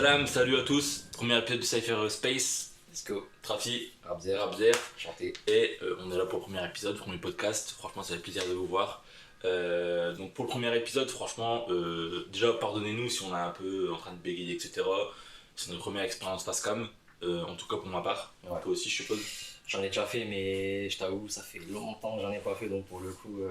Salam, salut à tous, premier épisode de Cypher Space. Let's go. Trafi, Rabzer, chanté. et on est là pour le premier épisode, premier podcast. Franchement, ça fait plaisir de vous voir. Donc pour le premier épisode, franchement, déjà pardonnez-nous si on est un peu en train de bégayer, etc. C'est notre première expérience face cam, en tout cas pour ma part. Ouais. Toi aussi, je suppose. J'en ai déjà fait, mais je t'avoue, ça fait longtemps que j'en ai pas fait, donc pour le coup,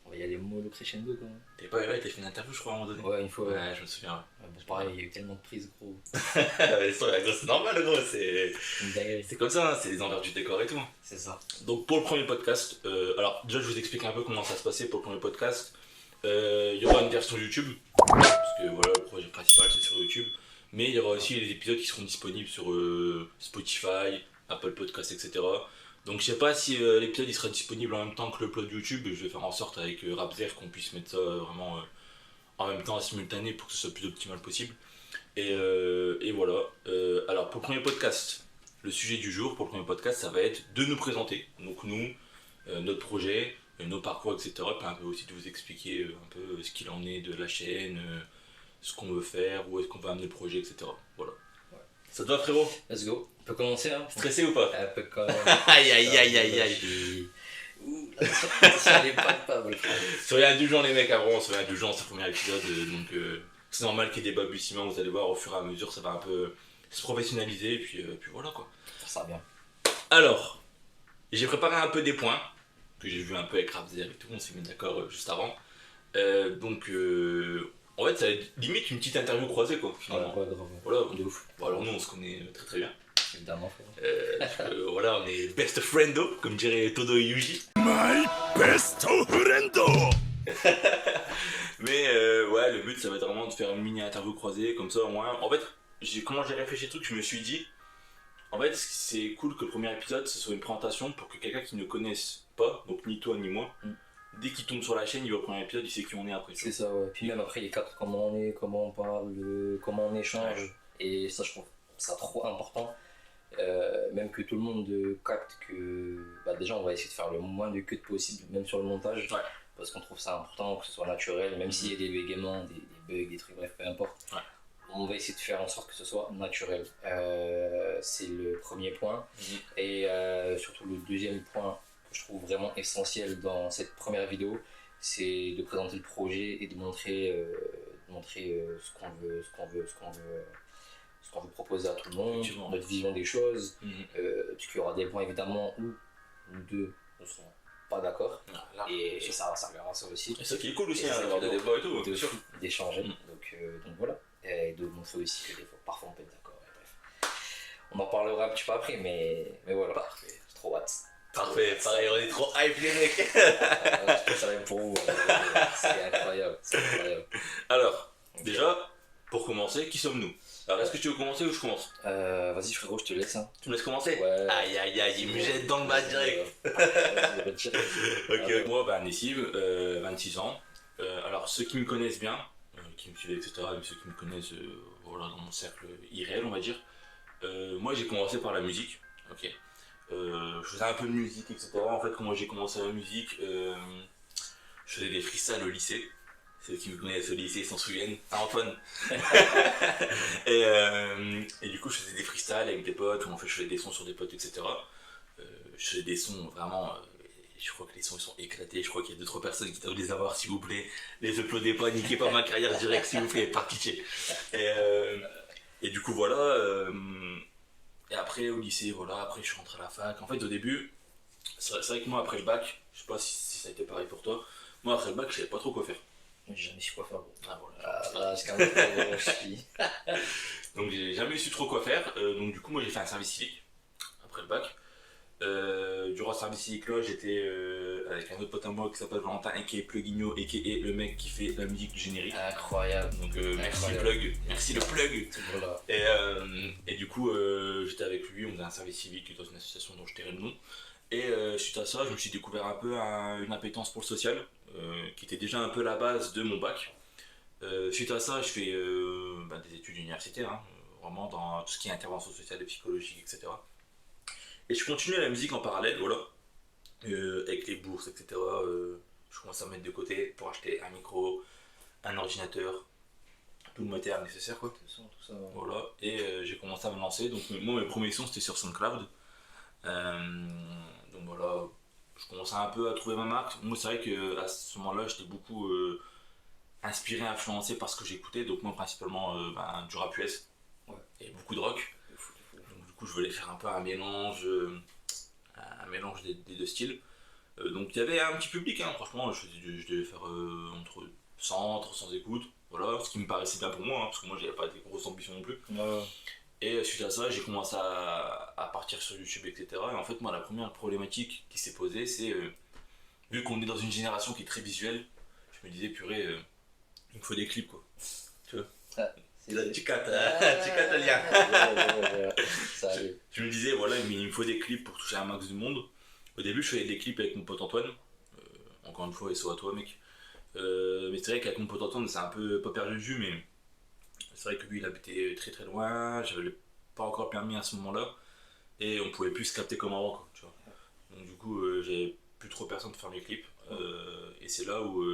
on va y aller mollo crescendo quand même. T'es pas ouais, t'as fait une interview, je crois, à un moment donné. Ouais, une fois. Ouais, je me souviens. Ouais, bon, pareil, il y a eu tellement de prises, gros. C'est normal, gros, c'est Une dinguerie. comme ça, hein, c'est les envers du décor et tout. C'est ça. Donc pour le premier podcast, alors déjà je vous explique un peu comment ça se passait pour le premier podcast. Il y aura une version YouTube, parce que voilà, le projet principal c'est sur YouTube. Mais il y aura aussi les épisodes qui seront disponibles sur Spotify, Apple Podcasts, etc. Donc je sais pas si l'épisode il sera disponible en même temps que l'upload YouTube. Je vais faire en sorte avec Rabzer qu'on puisse mettre ça vraiment en même temps, en simultané, pour que ce soit le plus optimal possible. Et voilà. Alors pour le premier podcast, le sujet du jour pour le premier podcast, ça va être de nous présenter. Donc nous, notre projet, nos parcours, etc. Puis un peu aussi de vous expliquer un peu ce qu'il en est de la chaîne, ce qu'on veut faire, où est-ce qu'on va amener le projet, etc. Voilà. Ouais. Ça te va, frérot? Let's go. On peut commencer, hein. Stressé ou pas? Un peu quand même. Aïe aïe aïe aïe aïe. Ouh, ça n'est pas mal. Soyez indulgents les mecs, avant, soyez indulgents, c'est le premier épisode, donc c'est normal qu'il y ait des balbutiements, vous allez voir au fur et à mesure, ça va un peu se professionnaliser, et puis voilà quoi. Ça va bien. Alors, j'ai préparé un peu des points, que j'ai vu un peu avec Rabzer et tout, on s'est mis d'accord juste avant. Donc, en fait, ça va être limite une petite interview croisée quoi, finalement. Ouais, grave. Voilà, De ouf. bon, alors nous on se connaît très très bien. Évidemment, frère. Voilà, on est best friendo, comme dirait Todo Yuji. My best friend. Mais ouais, le but ça va être vraiment de faire une mini interview croisée, comme ça au moins. En fait, comment j'ai réfléchi au truc, je me suis dit, en fait, c'est cool que le premier épisode ce soit une présentation pour que quelqu'un qui ne connaisse pas, donc ni toi ni moi, dès qu'il tombe sur la chaîne, il voit le premier épisode, il sait qui on est après. C'est ça, ouais. Puis même après les cadres, comment on est, comment on parle, comment on échange. Ouais. Et ça, je trouve ça trop important. Même que tout le monde capte que déjà on va essayer de faire le moins de cut possible, même sur le montage, Ouais. parce qu'on trouve ça important que ce soit naturel, même s'il y a des bégaiements, des bugs, des trucs, bref, peu importe. Ouais. On va essayer de faire en sorte que ce soit naturel. C'est le premier point. Et surtout le deuxième point que je trouve vraiment essentiel dans cette première vidéo, c'est de présenter le projet et de montrer ce qu'on veut proposer à tout le monde, notre vision des choses, parce qu'il y aura des points évidemment où nous deux ne serons pas d'accord, et ça servira à ça aussi. Et ça qui est cool aussi, Et ça d'avoir qui est des débats et tout, de bien sûr. d'échanger, donc voilà, et de montrer aussi que des fois, parfois on peut être d'accord, et bref. On en parlera un petit peu après, mais voilà, parfait, j'ai trop hâte. Parfait, pareil, on est trop hype les mecs. Je pense ça va être pour vous, c'est incroyable, Alors, déjà, pour commencer, qui sommes-nous? Alors, est-ce que tu veux commencer ou je commence? Vas-y frérot, je te laisse, hein. Tu me laisses commencer? Ouais. Aïe aïe aïe, il me jette dans le bas direct. Ok, moi, Nessim, 26 ans. Alors, ceux qui me connaissent bien, qui me suivent, etc., mais ceux qui me connaissent voilà, dans mon cercle irréel, on va dire, moi j'ai commencé par la musique. Ok. Je faisais un peu de musique, etc. En fait, quand moi j'ai commencé la musique, je faisais des freestyles au lycée. Ceux qui me connaissent au lycée s'en souviennent. Ah, Antoine. Et du coup, je faisais des freestyles avec des potes, où en fait je faisais des sons sur des potes, etc. Je faisais des sons vraiment. Je crois que les sons ils sont éclatés. Je crois qu'il y a 2-3 personnes qui doivent les avoir, s'il vous plaît. Les uploadez pas, niquez pas ma carrière directe, s'il vous plaît, par pitié. Et du coup, voilà. Et après, au lycée, voilà. Après, je suis rentré à la fac. En fait, au début, c'est vrai que moi, après le bac, je sais pas si ça a été pareil pour toi. Moi, après le bac, je savais pas trop quoi faire. J'ai jamais su quoi faire. Ah, voilà. Là, c'est quand même je suis. Donc j'ai jamais su trop quoi faire, donc du coup moi j'ai fait un service civique après le bac. Durant ce service civique là j'étais avec un autre pote à moi qui s'appelle Valentin aka Pluguigno aka le mec qui fait la musique du générique. Incroyable. Donc merci Incroyable. Plug, merci le Plug. Voilà. Et du coup j'étais avec lui, on faisait un service civique dans une association dont je tairai le nom. Et suite à ça je me suis découvert un peu une appétence pour le social, qui était déjà un peu la base de mon bac. Suite à ça, je fais des études universitaires, hein, vraiment dans tout ce qui est intervention sociale et psychologique, etc. Et je continue la musique en parallèle, voilà, avec les bourses, etc. Je commence à mettre de côté pour acheter un micro, un ordinateur, tout le matériel nécessaire quoi. Tout ça. Ouais. Voilà, et j'ai commencé à me lancer. Donc moi mes premiers sons c'était sur SoundCloud. Donc voilà, je commençais un peu à trouver ma marque. Moi c'est vrai qu'à ce moment-là j'étais beaucoup inspiré, influencé par ce que j'écoutais. Donc moi principalement du rap US et beaucoup de rock. Donc du coup je voulais faire un peu un mélange des deux styles. Donc il y avait un petit public, hein. Franchement je devais faire entre 100 300 écoutes. Voilà, ce qui me paraissait bien pour moi, hein, parce que moi j'avais pas des grosses ambitions non plus. Ouais. Et suite à ça, j'ai commencé à partir sur YouTube, etc. Et en fait, moi, la première problématique qui s'est posée, c'est vu qu'on est dans une génération qui est très visuelle, je me disais, purée, il me faut des clips quoi. Tu vois tu captes le lien. Ça arrive. Je me disais, voilà, mais il me faut des clips pour toucher un max de monde. Au début, je faisais des clips avec mon pote Antoine. Encore une fois, SO à toi, mec. Mais c'est vrai qu'avec mon pote Antoine, c'est un peu pas perdu de vue, mais c'est vrai que lui il habitait très très loin, j'avais pas encore permis à ce moment-là, et on pouvait plus se capter comme avant, quoi, tu vois. Donc du coup, j'avais plus trop personne pour faire mes clips, et c'est là où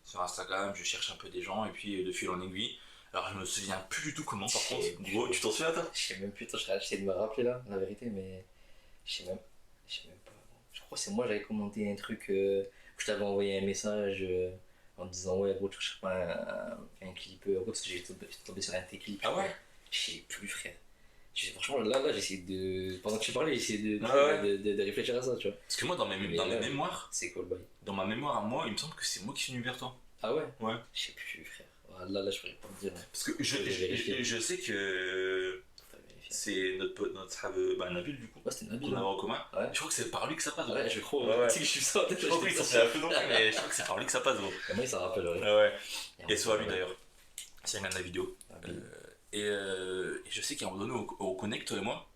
sur Instagram je cherche un peu des gens, et puis de fil en aiguille. Alors je me souviens plus du tout comment, par contre. Gros, tu t'en souviens toi? Je sais même plus, j'essaie de me rappeler là, la vérité, mais je sais même pas. Je crois que c'est moi, j'avais commenté un truc où je t'avais envoyé un message en me disant ouais, gros, tu cherches pas un clip, parce que j'étais tombé sur un de tes clips. Ah ouais? Je sais plus, frère. Franchement, là, j'essaie de. Pendant que tu parlais, j'essaie de réfléchir à ça, tu vois. Parce que moi, dans mes mémoires, c'est cool, bye. dans ma mémoire à moi, il me semble que c'est moi qui suis venu vers toi. Ah ouais? Ouais. Je sais plus, frère. Là, je pourrais pas te dire. Parce que je sais que c'est notre pote, Nabil du coup, ouais, c'était Nabil. qu'on avait en commun. Ouais. Je crois que c'est par lui que ça passe. Ouais, je crois. Ouais. Tu sais que je suis ça. Je crois que oui, ça fait un peu long, mais je crois que c'est par lui que ça passe, gros. Comment il s'en rappellerait? Ouais. Et soit lui d'ailleurs. C'est un gars de la vidéo. Et je sais qu'à un moment donné, on connecte, toi et moi.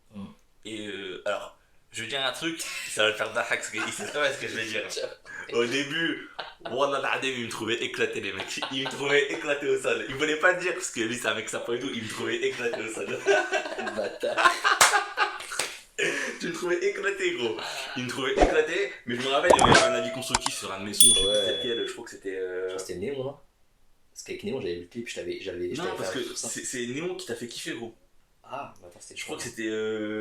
Et alors, je vais dire un truc, ça va le faire d'ahak, parce qu'il sait pas ce que je vais dire. Au début, Wallah l'adem, il me trouvait éclaté, les mecs. Il me trouvait éclaté au sol. Il voulait pas le dire, parce que lui, c'est un mec sympa et tout, il me trouvait éclaté au sol. Bâtard. Tu me trouvais éclaté, gros. Il me trouvait éclaté, mais je me rappelle, il y avait un avis constructif sur un de mes sons, je crois que c'était. Je crois que c'était Néon, non? Parce qu'avec Néon, j'avais vu le clip, je non, parce que c'est Néon qui t'a fait kiffer, gros. Ah, bah attends, c'était. Je crois que c'était.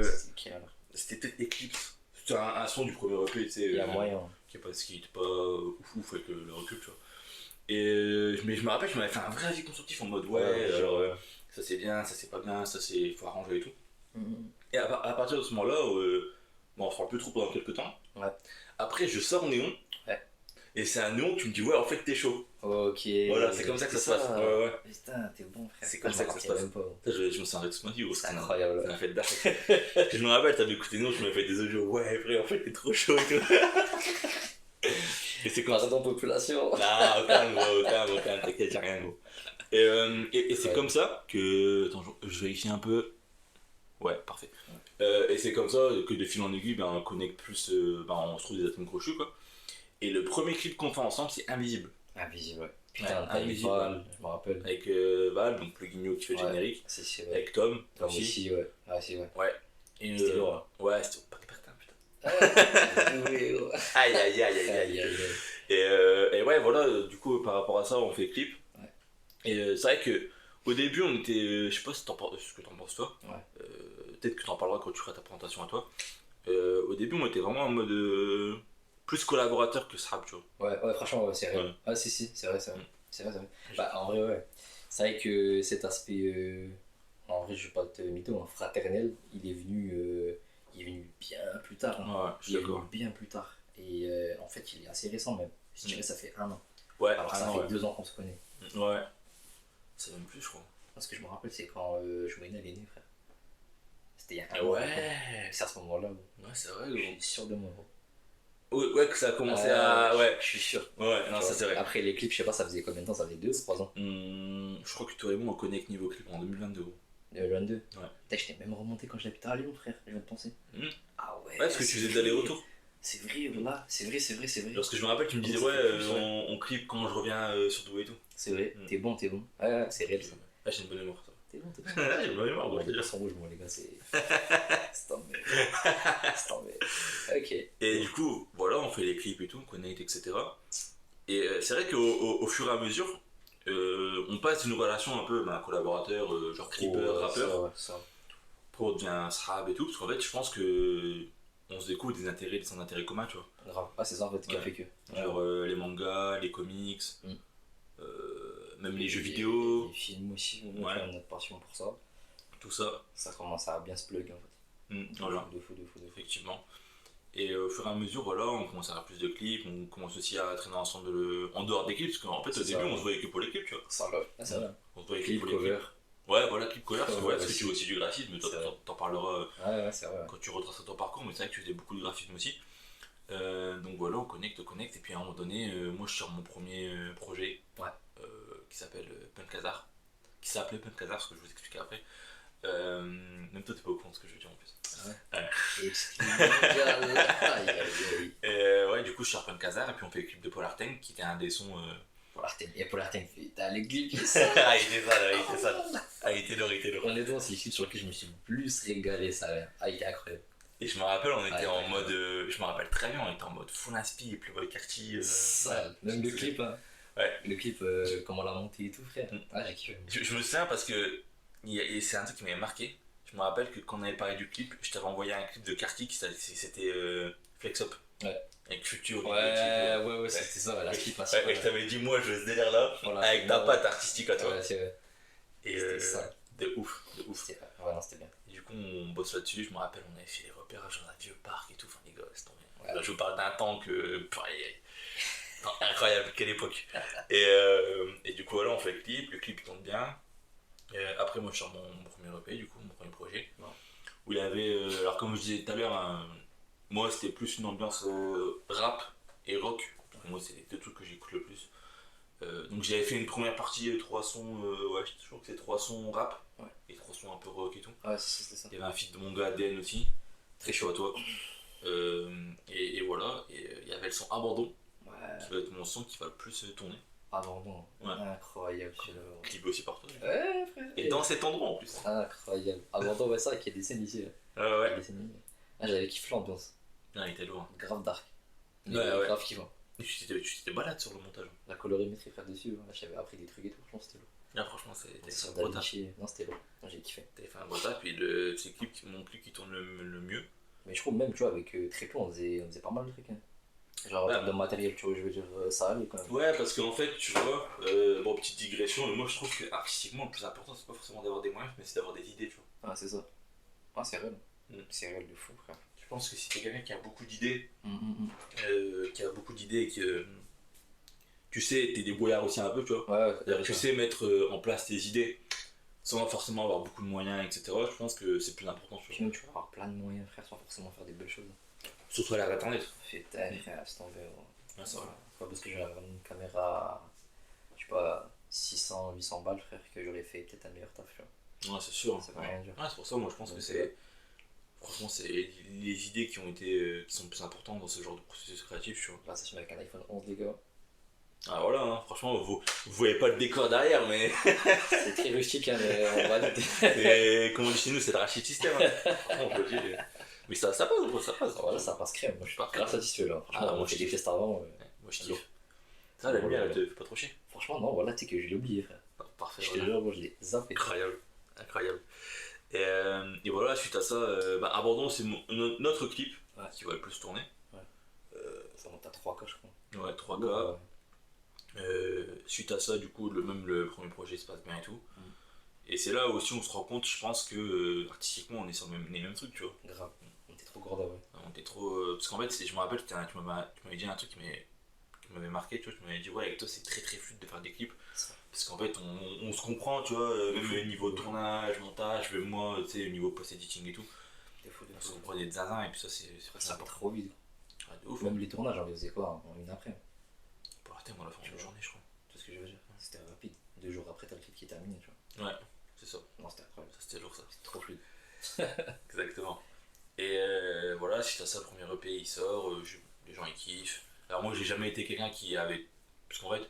C'était qui alors? C'était peut-être Eclipse. C'était un son du premier recueil, tu sais. Il y a moyen. Qui était pas ouf avec le recul, tu vois. Et mais je me rappelle, je m'avais fait un vrai avis constructif en mode alors ça c'est bien, ça c'est pas bien, ça c'est. Faut arranger et tout. Et à partir de ce moment-là, on se parle plus trop pendant quelques temps. Ouais. Après, je sors Néon. Ouais. Et c'est un Néon, tu me dis, ouais, en fait, t'es chaud. Ok. Voilà, c'est comme ça que ça se passe. Ouais. Putain, t'es bon, frère. C'est comme ça que ça se passe. Je me souviens de toute ma vie, gros. C'est incroyable. Ça m'a fait de dingue. Je me rappelle, t'avais écouté Néon, je m'avais fait des audios. Ouais, frère, en fait, t'es trop chaud et tout. Et c'est comme ça. Pardon, population. Non, aucun, t'inquiète, y'a rien, gros. Et c'est comme ça que. Attends, je vérifie un peu. Ouais, parfait. Et c'est comme ça que de fil en aiguille, on connecte plus, on se trouve des atomes crochus, quoi. Et le premier clip qu'on fait ensemble, c'est Invisible. Invisible, ouais. Putain, Invisible, je me rappelle. Avec Val, donc le guignol qui fait le générique. C'est avec Tom aussi, ouais. Ah, c'est vrai. Ouais. C'était lourd, hein. Ouais, c'était pas putain. Oui, Aïe. Et ouais, voilà, du coup, par rapport à ça, on fait le clip. Ouais. Et c'est vrai que au début, on était. Je sais pas ce que t'en penses toi. Ouais. Peut-être que t'en parleras quand tu feras ta présentation à toi. Au début, on était vraiment en mode plus collaborateur que Srap, tu vois. Ouais, franchement, ouais, c'est vrai. Ouais. Ah, si, c'est vrai. C'est vrai. Bah, en vrai, ouais. C'est vrai que cet aspect, en vrai, je vais pas te mytho, hein, fraternel, il est venu bien plus tard. Hein. Ouais, je suis d'accord. Bien plus tard. Et en fait, il est assez récent même. Je dirais ça fait 1 an. Ouais, alors ça fait 2 ans qu'on se connaît. Ouais. C'est même plus, je crois. Parce que je me rappelle, c'est quand Joëna est né, frère. C'était il y a 1 an. Ouais. C'est à ce moment-là. Ouais, c'est vrai, Je gros. suis sûr de moi, gros. Ouais, que ça a commencé à. Ouais. Je suis sûr. Ouais, non, ça c'est vrai. Après les clips, je sais pas, ça faisait combien de temps? Ça faisait 2 ou 3 ans? Je crois que toi et moi on connecte niveau clip en 2022. 2022? Ouais. Putain, j'étais même remonté quand j'habitais à Lyon, frère, je viens de penser. Ah ouais. Ouais, parce que tu faisais d'aller-retour. C'est vrai, voilà, c'est vrai. Parce que je me rappelle, tu me disais, on clip quand je reviens sur Douai et tout. C'est vrai, t'es bon. Ouais, c'est réel. Ah, j'ai une bonne mémoire, ça. T'es bon. J'ai une bonne mémoire, Bon, je te les dire. gars sont rouges, moi, les gars, c'est. C'est tombé. Ok. Et du coup, voilà, on fait les clips et tout, on connecte, etc. Et c'est vrai qu'au fur et à mesure, on passe d'une relation un peu collaborateur, genre creeper, rappeur, après on devient srab et tout, parce qu'en fait je pense que on se découvre des intérêts communs, tu vois. Grave. Ah, c'est ça en fait qui a fait que. Genre les mangas, les comics, même les jeux Les- vidéo, Les films aussi, on Ouais. a notre passion pour ça. tout ça. Ça commence à bien se plug en fait. Voilà, De fou. effectivement. Et au fur et à mesure, voilà, on commence à avoir plus de clips, on commence aussi à traîner ensemble en dehors des clips, parce qu'en fait au C'est début ça. on se voyait que pour les clips, tu vois. Ça va. Ah, c'est vrai. On se voyait que Clip, pour les cover. clips. Ouais, voilà, clip cover, parce que, Ouais, parce que aussi. tu fais aussi du graphisme, mais toi C'est vrai. t'en parleras Ouais, c'est vrai. quand tu retraceras ton parcours, mais c'est vrai que tu faisais beaucoup de graphisme aussi. Donc voilà, on connecte, et puis à un moment donné, moi je sors mon premier projet Ouais. qui s'appelle Punkazar, qui s'appelait Punkazar, ce que je vous expliquerai après. Même toi t'es pas au courant de ce que je veux dire en plus. Ouais, du coup je sors Punkazar, et puis on fait le clip de Polarten, qui était un des sons. Polarten fait. T'as les clips. Ah, il était sale, il était sale. Ah, il était lourd, il était lourd. Honnêtement, c'est les clips sur lesquels je me suis le plus régalé, ça. Ah, il était incroyable. Et je me rappelle, on était Ah, en ouais. mode. Je me rappelle très bien, on était en mode full inspi, et puis le quartier. Ça, même le clip, hein. Ouais. Le clip, comment on l'a monté et tout, frère. Ah, j'ai kiffé. Je me souviens parce que et c'est un truc qui m'avait marqué. Je me rappelle que quand on avait parlé du clip, je t'avais envoyé un clip de Kartik, c'était Flex Up. Ouais. Avec Future. Ouais, c'était ça, la clip Ouais, et je t'avais dit, moi je veux ce délire là, Voilà, avec c'est ta bon. patte artistique à toi. Ouais, c'est vrai. Et C'était ça. de ouf. Ouais, non, c'était bien. Et du coup, on bosse là-dessus. Je me rappelle, on avait fait les repérages dans un vieux parc et tout. Enfin, les gars, c'est tombé. Ouais. Là, je vous parle d'un temps que. Incroyable, quelle époque. Et du coup, voilà, on fait le clip il tombe bien. Après, moi, je sors mon premier EP, du coup, mon premier projet. Ouais. Où il y avait. Alors, comme je disais tout à l'heure, hein, moi, c'était plus une ambiance rap et rock. Pour moi, c'est les deux trucs que j'écoute le plus. Donc, j'avais fait une première partie, 3 sons. Ouais, je crois que c'est 3 sons rap. Ouais. Et 3 sons un peu rock et tout. Ouais, c'était ça. Il y avait un feat de mon gars ADN aussi. Très chaud à toi. Et voilà. Et il y avait le son Abandon, Ouais. qui va être mon son qui va le plus tourner. Abandon. Ouais. Incroyable, celui-là. Clip aussi par toi. Ouais, frère. Et dans cet endroit en plus. Incroyable. Abandon, ouais, ça, qu'il y a des scènes ici. Ouais, Il y a ouais. des scènes ici. Ah, j'avais kiffé l'ambiance. Ah, il était loin. Grave dark. Ouais, ouais. Grave kiffant. Et tu t'étais balade sur le montage. La colorimétrie, frère, dessus. Ouais. J'avais appris des trucs et tout. Franchement, c'était lourd. Là, franchement, t'avais fait Sur un gros taf. Davinci. Non, c'était lourd. Moi, j'ai kiffé. T'avais fait un gros taf. Puis c'est mon clip qui tourne le mieux. Mais je trouve même, tu vois, avec très peu, on faisait pas mal de trucs. Hein. Genre, en Ouais, termes de matériel, tu vois, je veux dire, ça allait quand même. Ouais, parce qu'en fait, tu vois, bon, petite digression, mais moi je trouve que artistiquement, le plus important, c'est pas forcément d'avoir des moyens, mais c'est d'avoir des idées, tu vois. Ah, c'est ça. Ah, c'est réel. Mm. C'est réel de fou, frère. Je pense que si t'es quelqu'un qui a beaucoup d'idées, et que tu sais, t'es débrouillard aussi un peu, tu vois. Ouais, C'est-à-dire que tu sais mettre en place tes idées sans forcément avoir beaucoup de moyens, etc. Je pense que c'est plus important, tu Puis vois. même, tu vas avoir plein de moyens, frère, sans forcément faire des belles choses. Surtout à l'ère d'internet. Fais ta frère, c'est tombé. Ouais, c'est vrai. Pas parce que j'avais une caméra, je sais pas, 600, 800 balles, frère, que j'aurais fait peut-être un meilleur taf, tu vois. Ouais, c'est sûr. Ça veut rien dire. Ouais, c'est pour ça, moi je pense que c'est. Franchement, c'est les idées qui sont le plus importantes dans ce genre de processus créatif, tu vois. Là, ça se met avec un iPhone 11, les gars. Ah voilà, hein, franchement, vous voyez pas le décor derrière, mais. C'est très rustique, hein, mais on va le Et comme on dit chez nous, c'est le rachid système. Hein. Franchement, on peut le dire. Mais ça passe, gros, ça passe. Voilà, ça passe crème. Moi, je suis Parfait. grave satisfait là. Franchement, Ah, on moi, a fait je des kiffe. tests avant. Ouais, moi je kiffe. Ça, la lumière, elle te fait pas trop chier. Franchement, non, voilà, tu sais que je l'ai oublié, frère. Parfait, Je te voilà. jure, moi, je l'ai zappé. Incroyable, incroyable. Et voilà, suite à ça, Abandon, c'est notre clip Ouais. qui va le plus tourner. Ça monte à 3K, je crois. Ouais, 3 gars. Suite à ça, du coup, le premier projet se passe bien et tout. Et c'est là aussi où on se rend compte, je pense que artistiquement, on est sur les mêmes trucs, tu vois. Grave. On était trop gourda, ouais. On était trop. Parce qu'en fait, je me rappelle, tu m'avais dit un truc qui m'avait marqué, tu vois. Tu m'avais dit, ouais, avec toi, c'est très très fluide de faire des clips. Parce qu'en fait, on se comprend, tu vois, même au niveau de tournage, montage, même moi, tu sais, au niveau post-editing et tout. C'était fou, On se comprenait des zinzins, et puis ça, c'est Ça va trop vite. Ouais, de ouf. Même les tournages, on les faisait quoi en une après. Pour la thème, on l'a fait en une journée, je crois. C'est ce que je veux dire. C'était rapide. 2 jours après, t'as le clip qui est terminé, tu vois. Ouais, c'est ça. Non, c'était incroyable. Ça, c'était lourd, ça. C'était trop fluide. Exactement. Et voilà, suite à ça, le premier EP il sort, les gens ils kiffent. Alors moi j'ai jamais été quelqu'un qui avait. Parce qu'en fait,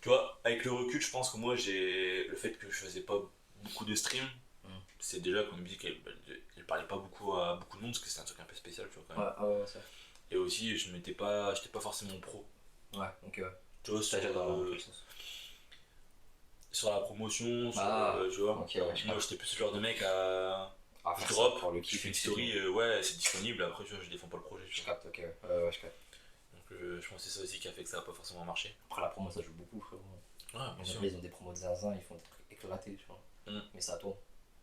tu vois, avec le recul, je pense que moi j'ai. Le fait que je faisais pas beaucoup de streams, c'est déjà comme musique, elle parlait pas beaucoup à beaucoup de monde parce que c'est un truc un peu spécial, tu vois, quand même. Ouais, ça. Et aussi, j'étais pas forcément pro. Ouais, donc Tu vois, ça gère dans sur, le sens. sur la promotion, sur, tu vois. Ok, ouais, Moi, j'étais plus ce genre de mec à. Je faire drop, ça pour le je kiff. fais une story, ouais, c'est disponible, après, tu vois, je défends pas le projet. Tu Je vois. capte, ok, ouais, je capte. Donc, je pense que c'est ça aussi qui a fait que ça a pas forcément marché. Après, la promo, ça joue beaucoup, frérot. Ouais, bien sûr. Ils ont des promos de zinzin, ils font des trucs éclatés, tu vois. Mais ça tourne,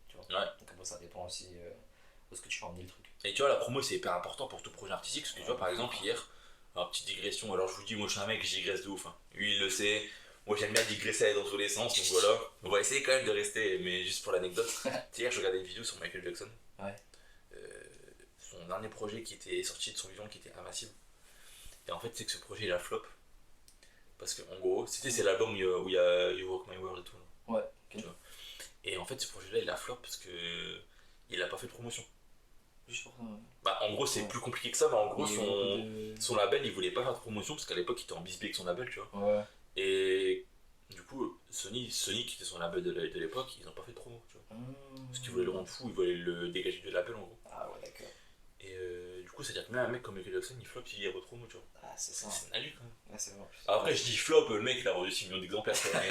tu vois. Ouais. Donc après, ça dépend aussi de ce que tu fais emmener le truc. Et tu vois, la promo c'est hyper important pour tout projet artistique parce que tu vois, par exemple, hier, alors petite digression, alors je vous dis, moi je suis un mec, je digresse de ouf. Hein. Lui il le sait, moi j'aime bien digresser dans tous les sens, donc voilà. On va essayer quand même de rester, mais juste pour l'anecdote. Hier, je regardais une vidéo sur Michael Jackson. Ouais. Son dernier projet qui était sorti de son vivant qui était Invincible. Et en fait, c'est que ce projet il a flop. Parce que en gros, c'est l'album où il y a You Rock My World et tout. Là. Ouais, ok. Tu vois. Et en fait, ce projet-là il a flop parce que il a pas fait de promotion. Juste pour ça, ouais. Bah, en gros, c'est plus compliqué que ça, mais en gros, Il y a beaucoup son label il voulait pas faire de promotion parce qu'à l'époque il était en bisbee avec son label, tu vois. Ouais. Et du coup, Sony qui était son label de l'époque, ils ont pas fait de promo, tu vois. Parce qu'ils voulaient le rendre fou, ils voulaient le dégager du label en gros. Ah ouais, d'accord. Et du coup, c'est-à-dire que même un mec comme Michael Jackson il flop s'il y a pas de promo, tu vois. Ah, c'est ça. C'est nalu quand même. Ouais, c'est vrai. Après, je dis flop, le mec il a vendu 6 millions d'exemplaires, quoi. Mais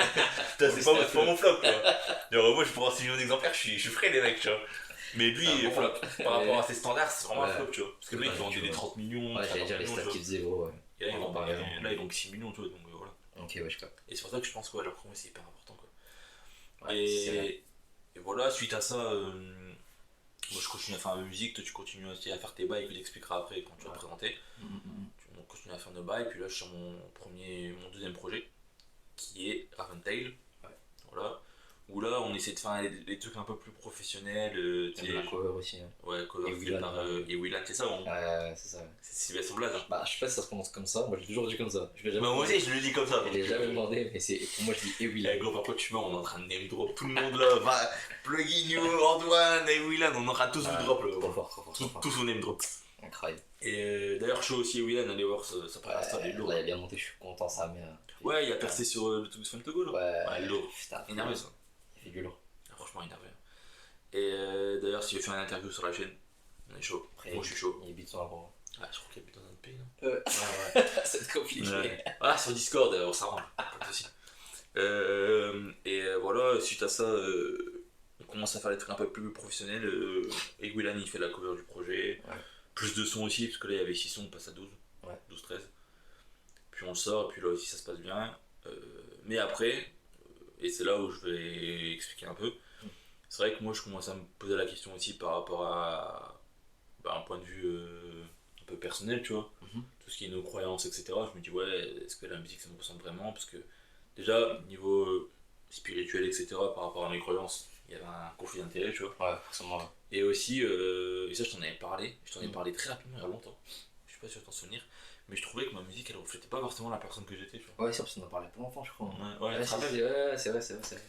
putain, c'est pas mon flop, quoi. Genre, moi, je pourrais avoir 6 millions d'exemplaires, je suis frais, les mecs, tu vois. Mais lui, bon flop. Par rapport à ses standards, c'est vraiment un Ouais. flop, tu vois. Parce que le mec il vendait des 30 millions. Ouais, j'allais dire les 50 stats millions, qu'il faisait, gros, ouais. et là, Par raison. il vend que 6 millions, tu vois, donc voilà. Ok, ouais, je capte. Et c'est pour ça que je pense que ouais, la promo c'est hyper important, quoi. Ouais, c'est vrai. Et voilà, suite à ça, moi je continue à faire ma musique, toi tu continues aussi à faire tes bails, que tu expliqueras après quand tu vas te présenter. On continue à faire nos bails, puis là je suis sur mon deuxième projet, qui est Raventail. Ouais. Voilà. Où là on essaie de faire des trucs un peu plus professionnels. Il y a de la cover aussi. Hein. Ouais, cover Et fait Willan, par Willan, c'est ça, Ouais, c'est ça. c'est Sylvestre Blaze. Hein. Bah, je sais pas si ça se prononce comme ça, moi j'ai toujours dit comme ça. Je l'ai Bah, jamais moi aussi je le dis comme ça. Je l'ai jamais demandé, mais c'est pour moi je dis Willan. Eh gros, par contre, tu mens, on est en train de name drop tout le monde là. Va, Plugin, Antoine et Willan, on aura tous vous drop là. Trop fort, trop fort. Trop fort. Tous au name drop. Incroyable. Et d'ailleurs, je suis aussi Willan, allez voir, ça paraît Insta, il est lourd. Là, il a bien monté, je suis content, ça, mais. Ouais, il a percé sur le truc de Swan Togo là. Ouais, lourd. Putain, Énervé ça. Il fait du lourd. Franchement, énervé. Et d'ailleurs, si je fais une interview sur la chaîne, on est chaud. Après, Moi, je suis chaud. Il habite sur un rond. Ah, je crois qu'il habite dans un pays, non Ouais. Ouais. C'est compliqué. Ouais. Ah, sur Discord, on s'arrange. Pas de soucis. Voilà, suite à ça, on commence à faire des trucs un peu plus professionnels. Et Willan, il fait la cover du projet. Ouais. Plus de sons aussi, parce que là, il y avait 6 sons, on passe à 12. Ouais. 12-13. Puis on le sort, et puis là aussi, ça se passe bien. Mais après, et c'est là où je vais expliquer un peu, c'est vrai que moi, je commence à me poser la question aussi par rapport à un point de vue un peu personnel, tu vois. Tout ce qui est nos croyances, etc. Je me dis, ouais, est-ce que la musique, ça me ressemble vraiment? Parce que déjà, niveau spirituel, etc., par rapport à mes croyances, il y avait un conflit d'intérêt, tu vois. Ouais, forcément. Et aussi, et ça, je t'en avais parlé, très rapidement il y a longtemps. Je sais pas si tu vas t'en souvenir, mais je trouvais que ma musique, elle reflétait pas forcément la personne que j'étais, tu vois. Ouais, c'est parce qu'on en parlait pas longtemps, je crois. Ouais, tu te rappelles C'est vrai, c'est vrai.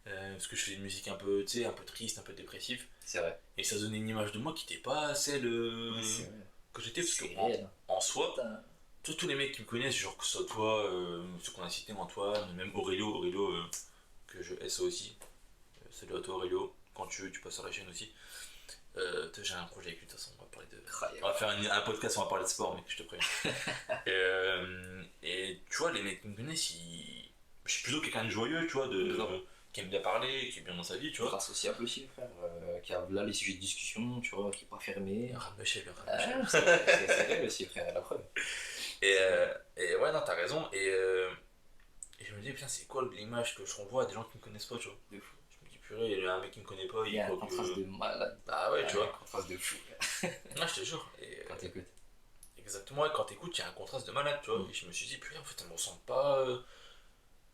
parce que je fais une musique un peu, tu sais, un peu triste, un peu dépressive. C'est vrai. Et ça donnait une image de moi qui n'était pas celle C'est vrai. que j'étais, parce que C'est réel. en soi, Putain. tous les mecs qui me connaissent, genre que ce soit toi, ceux qu'on a cités, Antoine, même Aurélio, que je hais aussi. Salut à toi Aurélio, quand tu veux, tu passes sur la chaîne aussi. J'ai un projet avec lui, de toute façon, on va parler de. On va faire un podcast, on va parler de sport, mec, je te préviens. Et tu vois, les mecs qui me connaissent, je suis plutôt quelqu'un de joyeux, tu vois, qui aime bien parler, qui est bien dans sa vie, tu vois. Grâce aussi à Plussy, frère, qui a là les sujets de discussion, tu vois, qui est pas fermé. Ramechel. C'est vrai aussi, frère, la preuve. Et ouais, non, t'as raison. Et je me dis, putain, c'est quoi l'image que je renvoie à des gens qui me connaissent pas, tu vois. De fou. Je me dis, purée, il y a un mec qui me connaît pas, Il y a un croit contraste de malade. Ah ouais, tu vois. Un contraste de fou. Non, je te jure. Et, Quand t'écoutes. exactement, et quand t'écoutes, il y a un contraste de malade, tu vois. Et je me suis dit, purée, en fait, ça me ressemble pas.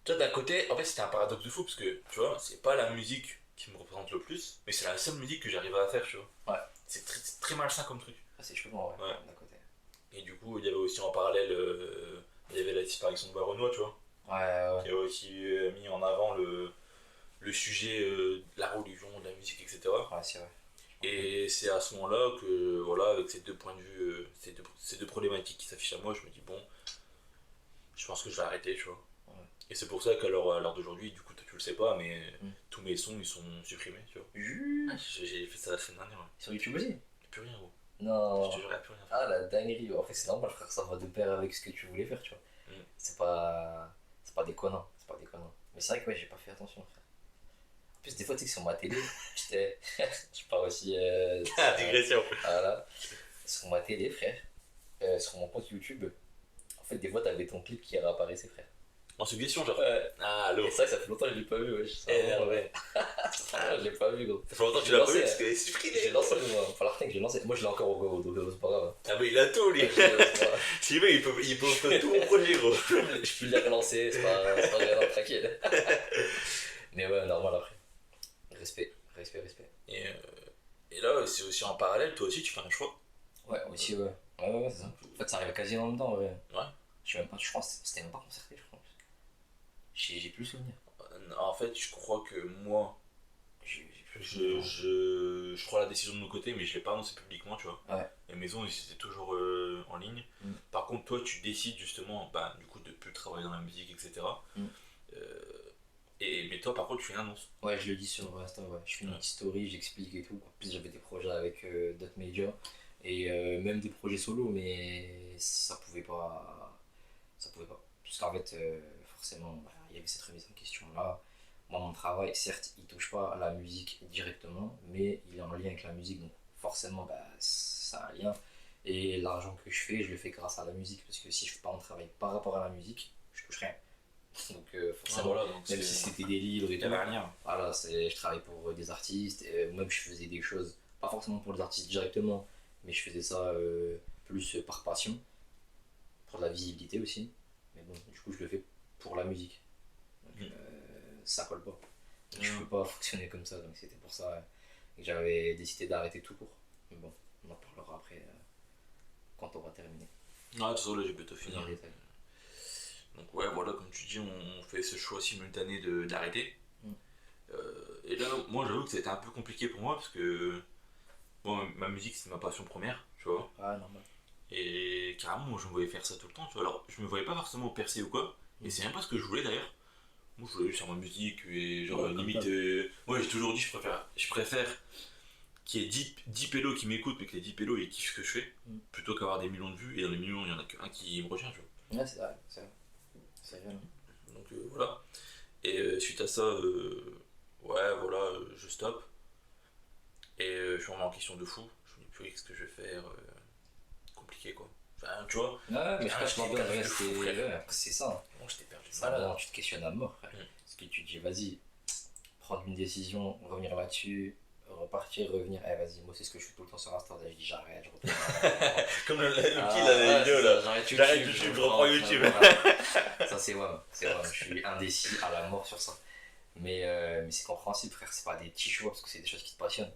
Tu vois, d'un côté, en fait, c'était un paradoxe de fou, parce que, tu vois, c'est pas la musique qui me représente le plus, mais c'est la seule musique que j'arrive à faire, tu vois. Ouais. C'est très malsain comme truc. Ah, c'est chaud, ouais, Ouais. d'un côté. Et du coup, il y avait aussi en parallèle, il y avait la disparition de Baronois, tu vois. Ouais. Qui a aussi mis en avant le sujet de la religion, de la musique, etc. Ouais, c'est vrai. Et c'est à ce moment-là que, voilà, avec ces deux points de vue, ces deux problématiques qui s'affichent à moi, je me dis, bon, je pense que je vais arrêter, tu vois. Ouais. Et c'est pour ça qu'à l'heure d'aujourd'hui, du coup, toi, tu le sais pas, mais tous mes sons, ils sont supprimés, tu vois. J'ai fait ça la semaine dernière. Ouais. Sur YouTube aussi? Y'a plus rien, gros. Non. Je te jure, y'a plus rien. Ah, la dinguerie. En fait, c'est normal, frère, ça va de pair avec ce que tu voulais faire, tu vois. C'est pas déconnant. C'est pas déconnant. Mais c'est vrai que ouais, j'ai pas fait attention, frère. En plus, des fois, tu sais que sur ma télé, je pars aussi. Digression. Voilà. Sur ma télé, frère, sur mon compte YouTube, en fait, des fois, t'avais ton clip qui réapparaissait, frère. En suggestion, genre. Ouais. Ah, Et lourd. c'est vrai que ça fait longtemps que je l'ai pas vu, wesh. Ouais. Je l'ai pas vu, gros. Ça fait longtemps que tu J'ai l'as pas vu lancé, parce que c'est supprimé. J'ai lancé, moi. Falloir que j'ai lancé. Moi, je l'ai encore au go, donc c'est pas grave. Ah, mais il a tout, lui. C'est pas grave. Si il peut faire tout mon projet, gros. Je peux le relancer, c'est pas grave, tranquille. Mais ouais, normal après. Respect. Et là, c'est aussi en parallèle, toi aussi, tu fais un choix. Ouais, aussi, ouais. Ouais, c'est ça. En fait, ça arrive quasiment en même temps, en vrai. Ouais. Je sais même pas, je pense que c'était même pas concerté, je crois. J'ai plus le souvenir. En fait, je crois que moi, J'ai plus le souvenir. je prends la décision de mon côté, mais je l'ai pas annoncé publiquement, tu vois. Ouais. Les maisons, ils étaient toujours en ligne. Mm. Par contre, toi, tu décides justement, bah, du coup, de plus travailler dans la musique, etc. Mm. Mais toi, par contre, tu fais une annonce. Ouais, je le dis sur Insta, ouais. Je fais une Ouais. petite story, j'explique et tout. En plus, j'avais des projets avec d'autres médias et même des projets solo, mais ça pouvait pas. Parce qu'en fait, forcément, voilà, il y avait cette remise en question là. Moi, mon travail, certes, il touche pas à la musique directement, mais il est en lien avec la musique, donc forcément, bah, ça a un lien. Et l'argent que je fais, je le fais grâce à la musique, parce que si je fais pas mon travail par rapport à la musique, je touche rien. Donc, forcément, voilà, donc même si c'était des livres et il y tout. avait un lien. Voilà, je travaille pour des artistes, ou même je faisais des choses, pas forcément pour les artistes directement, mais je faisais ça plus par passion, pour de la visibilité aussi. Mais bon, du coup, je le fais pour la musique. Donc, ça colle pas. Donc, je peux pas fonctionner comme ça, donc c'était pour ça que j'avais décidé d'arrêter tout court. Mais bon, on en parlera après quand on aura terminé. Ouais, de toute façon, là, j'ai bientôt fini. Dans les détails. Donc ouais, voilà, comme tu dis, on fait ce choix simultané d'arrêter. Mm. Et là, moi, j'avoue que ça a été un peu compliqué pour moi parce que bon, ma musique, c'est ma passion première, tu vois. Ah, normal. Et carrément, moi, je me voyais faire ça tout le temps, tu vois. Alors, je me voyais pas forcément percer ou quoi, et c'est même pas ce que je voulais d'ailleurs. Moi, je voulais juste faire ma musique et genre, Ouais, limite. Moi, j'ai toujours dit, je préfère qu'il y ait 10 pélos qui m'écoutent, mais que les 10 pélos ils kiffent ce que je fais, plutôt qu'avoir des millions de vues, et dans les millions, il y en a qu'un qui me retient, tu vois. Ouais, c'est vrai, c'est vrai. C'est vrai. Donc voilà. Et suite à ça, ouais, voilà, je stoppe. Et je suis vraiment en question de fou. Je me dis, purée, qu'est-ce que je vais faire compliqué, quoi. Enfin, tu vois. Ouais, mais Ah, je m'en j'étais bien, perdu de fou, frère. c'est ça. Hein. Bon, j'étais perdu. Ça, Malade. bon, tu te questionnes à mort, frère. Mm. Parce que tu te dis, vas-y, prendre une décision, revenir là-dessus, repartir, revenir. Eh, vas-y, moi, c'est ce que je fais tout le temps sur Insta. Je dis, j'arrête, je reprends. Comme le petit, Ah, là, la ouais, vidéo, c'est là. ça, J'arrête YouTube, je reprends YouTube. Voilà. Ça, c'est moi. Je suis indécis à la mort sur ça. Mais c'est compréhensible, frère. C'est pas des petits choix parce que c'est des choses qui te passionnent.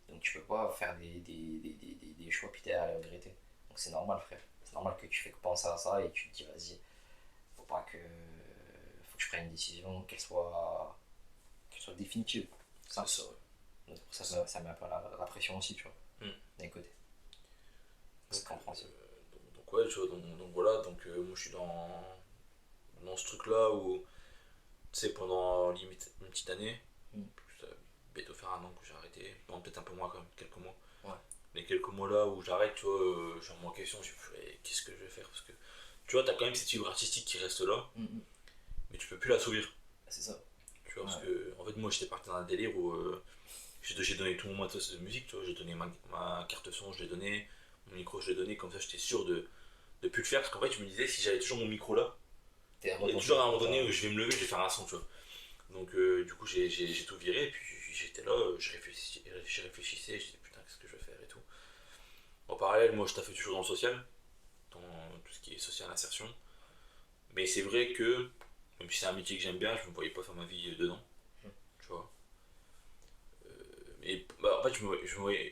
Donc, tu peux pas faire des choix puis t'es à les regretter. Donc, c'est normal, frère. C'est normal que tu fais que penser à ça et tu te dis, vas-y, faut pas que. Faut que je prenne une décision, qu'elle soit définitive. Ça, C'est ça, ouais. donc, pour ça, ça met un peu la pression aussi, tu vois, d'un côté. C'est Donc, compréhensible. donc ouais, tu vois, donc voilà, donc moi je suis dans ce truc-là où, tu sais, pendant limite une petite année, ça va bientôt faire un an que j'ai arrêté, bon, peut-être un peu moins quand même, quelques mois. Ouais. Les quelques mois là où j'arrête, tu vois, je suis en moins question, je me dis, hey, qu'est-ce que je vais faire? Parce que, tu vois, t'as quand même cette fibre artistique qui reste là, mais tu peux plus l'assouvir. C'est ça. Tu vois, parce que, en fait, moi j'étais parti dans un délire où j'ai donné tout mon matos de musique, tu vois, j'ai donné ma carte son, je l'ai donné, mon micro, je l'ai donné, comme ça j'étais sûr de plus le faire, parce qu'en fait, je me disais, si j'avais toujours mon micro là, il y a toujours un moment donné où je vais me lever, je vais faire un son, tu vois. Donc, du coup, j'ai tout viré, et puis j'étais là, je réfléchissais, je disais, putain, qu'est-ce que je vais faire et tout. En parallèle, moi je taffais toujours dans le social, dans tout ce qui est social insertion, mais c'est vrai que, même si c'est un métier que j'aime bien, je me voyais pas faire ma vie dedans, tu vois. Et bah, en fait,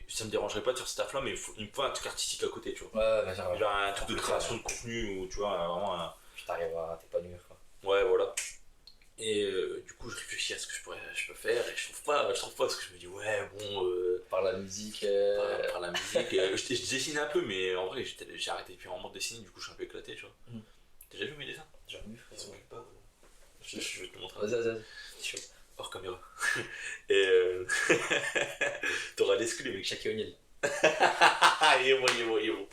ça me dérangerait pas de faire ce taf là, mais il me faut un truc artistique à côté, tu vois. Ouais, bah, Genre un truc de création de contenu où tu vois, vraiment un. Tu t'arrives à t'épanouir, quoi. Ouais, voilà. Et du coup, je réfléchis à ce que je peux faire et je trouve pas parce que je me dis, ouais, bon. Par la musique. Par la musique, je dessine un peu, mais en vrai, j'ai arrêté depuis un moment de dessiner, du coup, je suis un peu éclaté, tu vois. T'as déjà vu mes dessins? Jamais vu, Ils frère. sont pas. Je vais te montrer. Vas-y. C'est chaud. Hors caméra. Et t'auras l'exclu, mec. Shaquille O'Neal. Il est bon.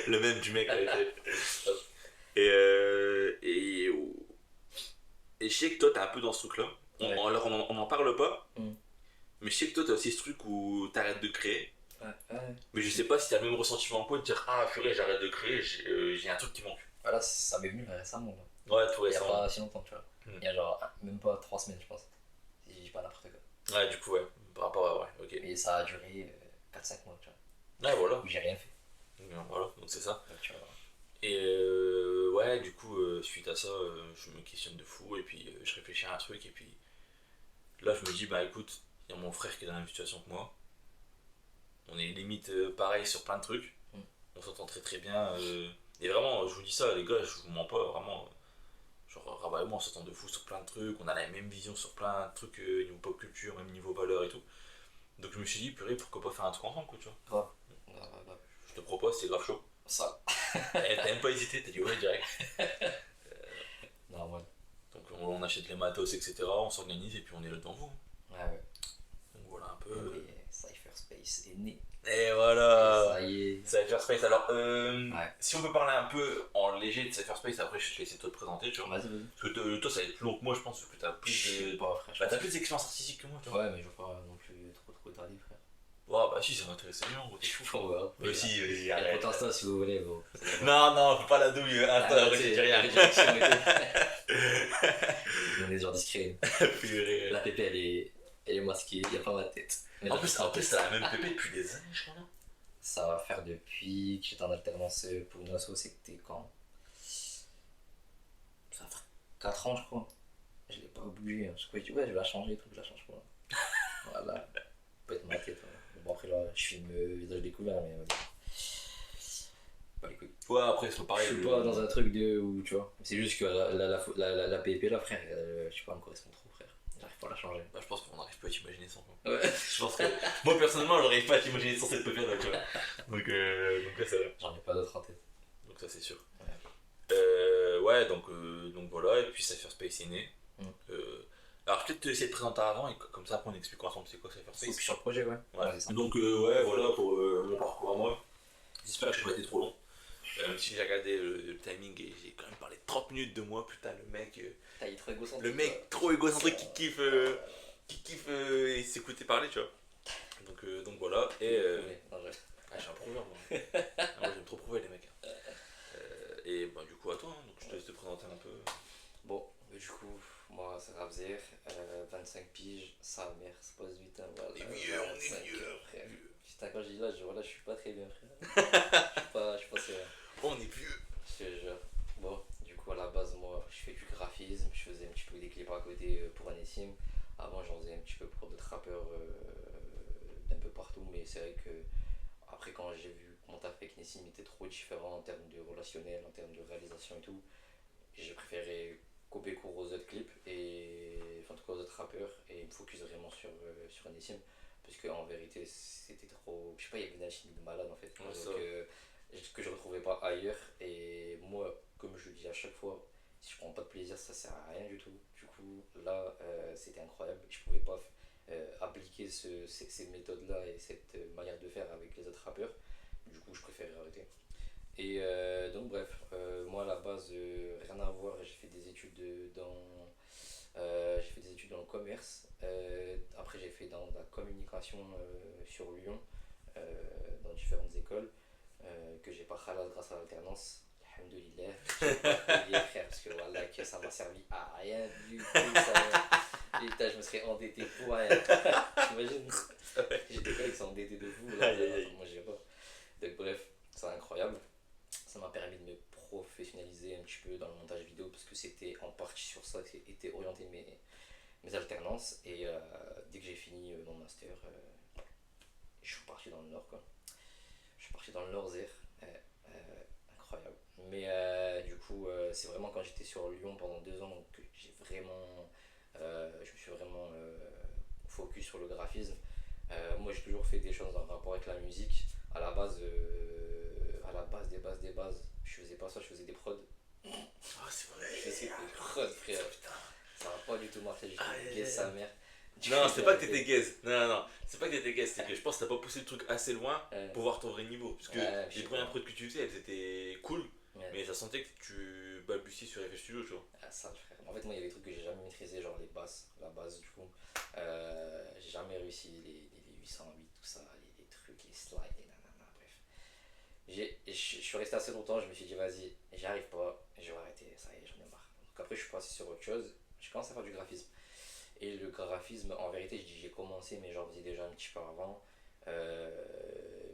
Le même du mec. Et Et je sais que toi, t'es un peu dans ce truc-là. Ouais. Alors, on en parle pas. Mm. Mais je sais que toi, t'as aussi ce truc où t'arrêtes de créer. Ouais. Mais je sais pas si t'as le même ressentiment que moi de dire ah purée, j'arrête de créer, j'ai un truc qui manque. Voilà, ça m'est venu récemment. Là. Ouais, tout Il y a récemment. pas si longtemps, tu vois. Mm. Il y a genre même pas 3 semaines, je pense. Si je dis pas n'importe quoi. Ouais, du coup, ouais. Par rapport à. Ouais, ok. Et ça a duré 4-5 mois, tu vois. Ouais, voilà. Où j'ai rien fait. Voilà, donc c'est ça. Donc, tu vois. Et ouais, du coup, suite à ça, je me questionne de fou et puis je réfléchis à un truc et puis là je me dis, bah écoute, il y a mon frère qui est dans la même situation que moi. On est limite pareil sur plein de trucs. Mm. On s'entend très très bien. Et vraiment, je vous dis ça, les gars, je vous mens pas, vraiment. Genre, Rabat et moi, on s'entend de fou sur plein de trucs. On a la même vision sur plein de trucs, niveau pop culture, même niveau valeur et tout. Donc je me suis dit, purée, pourquoi pas faire un truc ensemble, quoi, tu vois. Grave. Je te propose, c'est grave chaud. Ça. T'as même pas hésité, t'as dit ouais direct. Normal. Donc on achète les matos, etc. On s'organise et puis on est là devant vous. Ouais. Donc voilà un peu. Et Cypherspace est né. Et voilà. Ça y est. Cypherspace, alors Ouais. si on peut parler un peu en léger de Cypherspace, après je vais te laisser toi te présenter, tu vois. Vas-y. Parce que toi ça va être long que moi, je pense, parce que t'as Je plus sais de. pas, frère. je Bah t'as pense. plus d'expérience artistique que moi, tu vois. Ouais, mais je veux pas non plus trop tarder, frère. Ouais, bah si, ça m'intéresse bien, gros, t'es fou. On verra. Mais si, Il y a arrête. le compte Insta si vous voulez, bon. Non, faut pas la douille, Insta, Ah, je dis rien. On est genre discret. Purée. La pépé, elle est masquée, il n'y a pas ma tête. Mais En là, plus, t'as la même pépé depuis des années, je crois, non? ça va faire depuis que j'étais en alternance pour une asso, c'était quand ça va faire 4 ans, je crois. Je l'ai pas bougé. Je crois que ouais, je vais la changer et tout, je la change pas. Voilà. Peut être ma tête. Ouais. Bon, après là, je filme visage découvert, mais vas-y. Pas les couilles. Ouais, après, c'est pas Je pareil. suis pas dans un truc de où, tu vois. C'est juste que la PEP là, frère, je sais pas, elle me correspond trop, frère. J'arrive pas à la changer. Bah, je pense qu'on n'arrive pas à t'imaginer sans. Quoi. Ouais. Je pense que moi personnellement, j'arrive pas à t'imaginer sans cette pépé là, tu vois. Donc là, ça va. J'en ai pas d'autres en tête. Donc ça, c'est sûr. Ouais. Ouais, donc voilà, et puis Cypherspace est né. Mm. Alors, peut-être te laisser te présenter avant, et comme ça, après, on explique ensemble c'est quoi Et Cypherspace. puis sur le projet, ouais. Ouais. c'est ça. Donc, ouais, voilà pour mon parcours à moi. J'espère que je n'ai pas été trop long. Même si j'ai regardé le timing et j'ai quand même parlé 30 minutes de moi, putain, le mec. T'as trop égocentrique. Le mec trop égocentrique qui kiffe s'écouter parler, tu vois. Donc voilà. Et. Non, Ah, j'ai un prouveur, moi. Moi, j'aime trop prouver les mecs. Et bah, du coup, à toi, hein, donc je te laisse te présenter un peu. Bon, du coup, moi c'est Rabzer, 25 piges, sa mère, ça passe vite, hein, voilà. On est vieux, on est 25, vieux. frère. Putain, quand je dis là, je suis pas très bien, frère. je suis pas sérieux. Oh, on est vieux. Je te jure. Bon, du coup, à la base, moi, je fais du graphisme, je faisais un petit peu des clips à côté pour Anessim. Avant, j'en faisais un petit peu pour d'autres rappeurs d'un peu partout, mais c'est vrai que après, quand j'ai vu que mon taf avec Nessim était trop différent en termes de relationnel, en termes de réalisation et tout, j'ai préféré couper court aux autres clips, enfin en tout cas aux autres rappeurs, et me focus vraiment sur Nessim, parce qu'en vérité, c'était trop. Je sais pas, il y avait une alchimie de malade en fait. Ouais, Donc, que je retrouvais pas ailleurs, et moi, comme je le dis à chaque fois, si je prends pas de plaisir, ça sert à rien du tout. Du coup, là, c'était incroyable. Je pouvais pas appliquer ces méthodes-là et cette manière de faire avec les autres rappeurs. Du coup, je préférais arrêter. Et donc, bref, moi à la base, rien à voir. J'ai fait des études dans le commerce. Après, j'ai fait dans la communication sur Lyon, dans différentes écoles. Que j'ai pas halal grâce à l'alternance. Alhamdoulilah, j'ai pas payé, frère, parce que voilà, que ça m'a servi à rien du tout. Putain, je me serais endetté pour rien. T'imagines? J'ai des gars qui sont endettés de fou, là, moi j'ai pas. Donc bref, c'est incroyable. Ça m'a permis de me professionnaliser un petit peu dans le montage vidéo, parce que c'était en partie sur ça qu'étaient orientées mes alternances. Et dès que j'ai fini mon master, je suis reparti dans le nord, quoi. Je suis parti dans le Lorzer, incroyable. Mais du coup, c'est vraiment quand j'étais sur Lyon pendant 2 ans que j'ai vraiment, je me suis vraiment focus sur le graphisme. Moi, j'ai toujours fait des choses en rapport avec la musique. À la base des bases, je faisais pas ça, je faisais des prods. Oh, c'est vrai. Je faisais des prods, frère. Putain. Ça n'a pas du tout marché, j'ai guessé sa mère. Non, c'est pas que t'étais gaze. Non, c'est pas que t'étais gaze, c'est que je pense que t'as pas poussé le truc assez loin pour voir ton vrai niveau. Parce que les premières prods que tu faisais, elles étaient cool, mais ça sentait que tu balbutiais sur FL Studio, tu vois. Ah, ça, frère. En fait, moi, il y a des trucs que j'ai jamais maîtrisé, genre les basses, la base du coup. J'ai jamais réussi les 808, tout ça, les trucs, les slides, les nanana, bref. Je suis resté assez longtemps, je me suis dit, vas-y, j'y arrive pas, je vais arrêter, ça y est, j'en ai marre. Donc après, je suis passé sur autre chose, j'ai commencé à faire du graphisme. Et le graphisme, en vérité, je dis j'ai commencé, mais j'en faisais déjà un petit peu avant.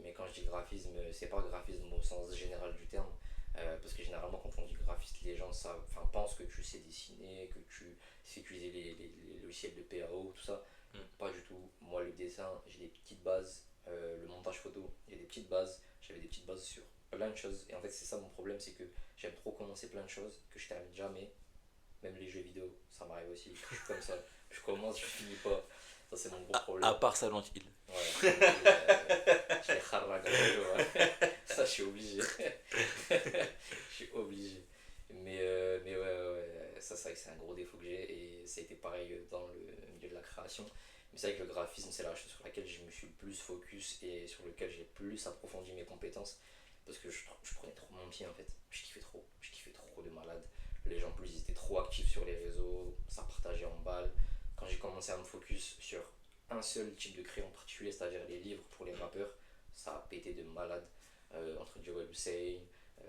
Mais quand je dis graphisme, c'est pas graphisme au sens général du terme. Parce que généralement, quand on dit graphiste, les gens savent, pensent que tu sais dessiner, que tu sais utiliser les logiciels de PAO, tout ça. Pas du tout. Moi, le dessin, j'ai des petites bases. Le montage photo, j'ai des petites bases. J'avais des petites bases sur plein de choses. Et en fait, c'est ça mon problème, c'est que j'aime trop commencer plein de choses, que je termine jamais. Même les jeux vidéo, ça m'arrive aussi. Je suis comme ça. Je commence, je finis pas. Ça, c'est mon gros problème. À part Silent Hill. Ouais. Je les harraga, ça, je suis obligé. Je suis obligé. Mais ouais, ça, c'est vrai que c'est un gros défaut que j'ai. Et ça a été pareil dans le milieu de la création. Mais c'est vrai que le graphisme, c'est la chose sur laquelle je me suis le plus focus et sur lequel j'ai plus approfondi mes compétences. Parce que je prenais trop mon pied en fait. Je kiffais trop de malade. Les gens plus ils étaient trop actifs sur les réseaux, ça partageait en balle. Quand j'ai commencé à me focus sur un seul type de crayon en particulier, c'est-à-dire les livres pour les rappeurs, ça a pété de malade. Entre Joel Hussein,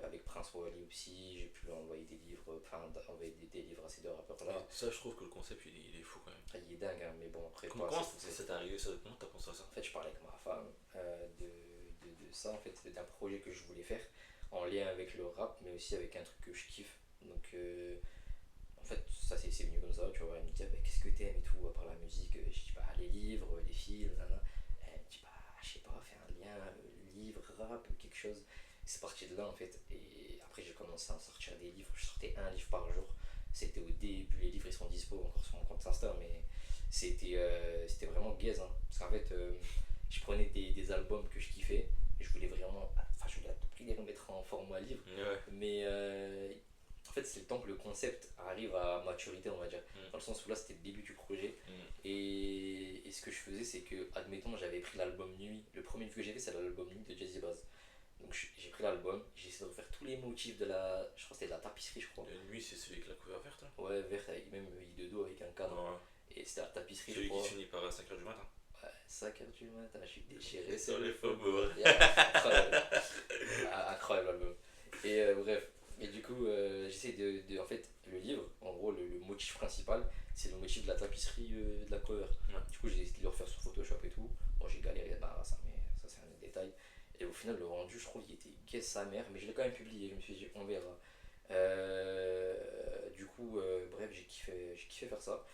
avec Prince Wally aussi, j'ai pu envoyer des livres, envoyer des livres à ces deux rappeurs là. Ça, je trouve que le concept il est fou quand même. Ah, il est dingue, hein, mais bon, après. Comment ça t'est arrivé ça? Comment t'as pensé à ça? En fait, je parlais avec ma femme de ça, en fait, d'un projet que je voulais faire en lien avec le rap, mais aussi avec un truc que je kiffe. Donc, en fait, ça c'est venu comme ça, tu vois. Elle me dit, ah, bah, qu'est-ce que t'aimes et tout, à part la musique. Je dis, bah, les livres, les films, nanana. Elle me dit, bah, je sais pas, faire un lien, livre, rap, quelque chose. C'est parti de là, en fait. Et après, j'ai commencé à en sortir des livres. Je sortais un livre par jour. C'était au début, les livres ils sont dispo encore sur mon compte Insta, mais c'était vraiment gaze. Hein. Parce qu'en fait, je prenais des albums que je kiffais. Et je voulais vraiment. Enfin, je voulais à tout prix les remettre en format livre. Ouais. Mais en fait, c'est le temps que le concept arrive à maturité, on va dire. Dans le sens où là, c'était le début du projet. Et ce que je faisais, c'est que, admettons, j'avais pris l'album Nuit. Le premier que j'ai fait, c'est l'album Nuit de Jazzy Bass. Donc j'ai pris l'album, j'ai essayé de refaire tous les motifs de la. Je crois que c'était de la tapisserie, je crois. Nuit, c'est celui avec la couleur verte là? Ouais, verte avec même I de dos avec un cadre. Ouais. Et c'était la tapisserie, Celui je crois. qui finit par 5h du matin. Ouais, 5h du matin, je suis déchiré. Sur les faubourgs. Incroyable. Incroyable l'album. Et bref. Et du coup, j'essaie en fait, le livre, en gros, le motif principal, c'est le motif de la tapisserie de la cover. Ouais. Du coup, j'ai essayé de le refaire sur Photoshop et tout. Bon, j'ai galéré, bah, ça, mais ça, c'est un autre détail. Et au final, le rendu, je trouve, il était guess sa mère, mais je l'ai quand même publié. Je me suis dit, on verra. Du coup, bref, j'ai kiffé faire ça.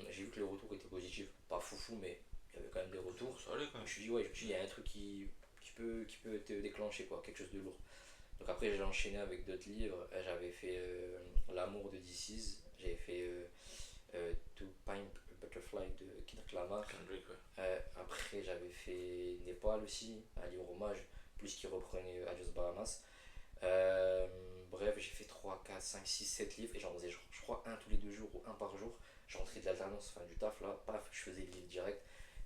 J'ai vu que le retour était positif, pas foufou, mais il y avait quand même des retours. Ça allait quand Je même. me suis dit, ouais, il y a un truc qui peut te déclencher, quoi, quelque chose de lourd. Donc après, j'ai enchaîné avec d'autres livres. J'avais fait L'amour de DC's, j'avais fait To Pimp a Butterfly de Kendrick Lamar. Kendrick, ouais. Après, j'avais fait Népal aussi, un livre hommage, plus qui reprenait Adios Bahamas. Bref, j'ai fait 3, 4, 5, 6, 7 livres et j'en faisais, je crois, un tous les 2 jours ou un par jour. Je rentrais de l'alternance, enfin du taf là, paf, je faisais le livre direct.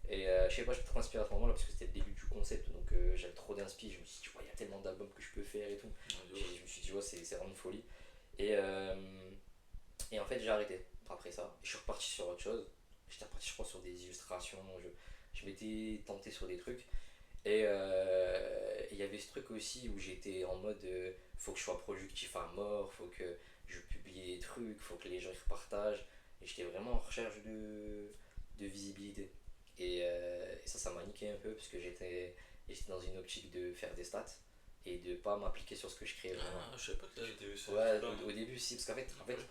Et je sais pas, j'étais trop inspiré à ce moment là parce que c'était le début du concept, donc j'avais trop d'inspi. Je me suis dit, ouais, il y a tellement d'albums que je peux faire et tout. Je me suis dit, ouais, c'est vraiment une folie. Et en fait, j'ai arrêté après ça. Je suis reparti sur autre chose. J'étais reparti, je crois, sur des illustrations. Je m'étais tenté sur des trucs. Et il y avait ce truc aussi où j'étais en mode faut que je sois productif à mort, faut que je publie des trucs, faut que les gens y repartagent. Et j'étais vraiment en recherche de visibilité. Et ça m'a niqué un peu parce que j'étais dans une optique de faire des stats et de pas m'appliquer sur ce que je créais vraiment. Ah, je savais pas que t'avais vu ça. Ouais, au début, si, parce qu'en fait,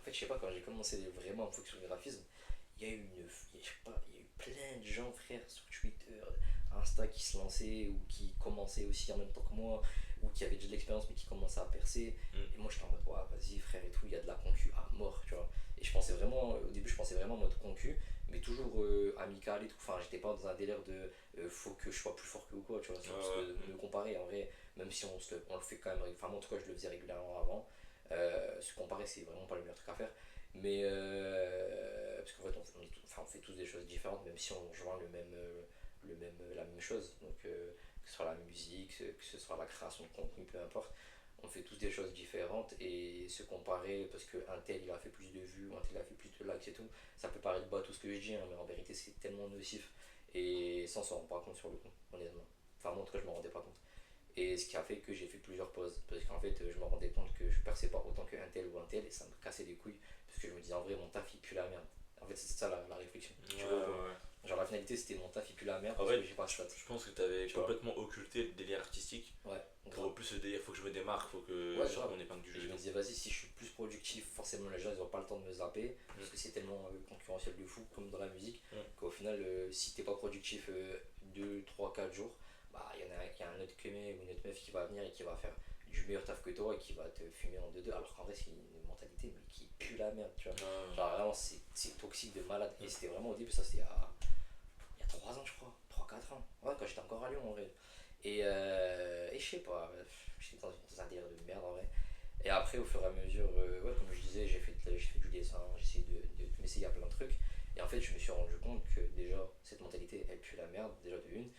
je sais pas, quand j'ai commencé vraiment à me focus sur le graphisme, il y a eu plein de gens, frère, sur Twitter, Insta qui se lançaient ou qui commençaient aussi en même temps que moi, ou qui avaient déjà de l'expérience mais qui commençaient à percer. Et moi, j'étais en mode, ouais, vas-y, frère et tout, il y a de la concu à mort, tu vois. Et je pensais vraiment, au début, je pensais vraiment en mode concu, mais toujours amical et tout. Enfin, j'étais pas dans un délire de faut que je sois plus fort que ou quoi, tu vois, parce que me comparer, en vrai, même si on le fait quand même, enfin, moi, en tout cas, je le faisais régulièrement avant. Se comparer, c'est vraiment pas le meilleur truc à faire. Mais parce qu'en fait on fait tous des choses différentes même si on rejoint la même chose, donc que ce soit la musique, que ce soit la création de contenu, peu importe, on fait tous des choses différentes et se comparer parce qu'un tel il a fait plus de vues, un tel il a fait plus de likes et tout, ça peut paraître bas tout ce que je dis, hein, mais en vérité c'est tellement nocif et ça on s'en rend pas compte sur le coup, honnêtement. Enfin, moi en tout cas, je m'en rendais pas compte. Et ce qui a fait que j'ai fait plusieurs pauses parce qu'en fait, je me rendais compte que je perçais pas autant qu'un tel ou un tel et ça me cassait les couilles parce que je me disais en vrai, mon taf il pue la merde. En fait, c'est ça la réflexion. Tu vois, genre la finalité c'était mon taf il pue la merde parce que j'ai pas de stats. Je pense que t'avais Tu vois. complètement occulté le délire artistique. Ouais, Pour plus le délire, faut que je me démarque, faut que Ouais, je sorte grave. mon épingle du Et jeu. je me disais, vas-y, si je suis plus productif, forcément les gens ils ont pas le temps de me zapper parce que c'est tellement concurrentiel de fou comme dans la musique qu'au final, si t'es pas productif 2, 3, 4 jours, bah il y a un autre mec ou une autre meuf qui va venir et qui va faire du meilleur taf que toi et qui va te fumer en 2-2 alors qu'en vrai c'est une mentalité mais qui pue la merde, tu vois. Genre vraiment c'est toxique de malade et c'était vraiment au début, ça c'était il y a 3 ans je crois, 3-4 ans, ouais, quand j'étais encore à Lyon en vrai. Et je sais pas, j'étais dans un délire de merde en vrai. Et après, au fur et à mesure, ouais, comme je disais, j'ai fait du dessin, j'ai essayé de m'essayer à plein de trucs. Et en fait, je me suis rendu compte que déjà, cette mentalité, elle pue la merde, déjà de une.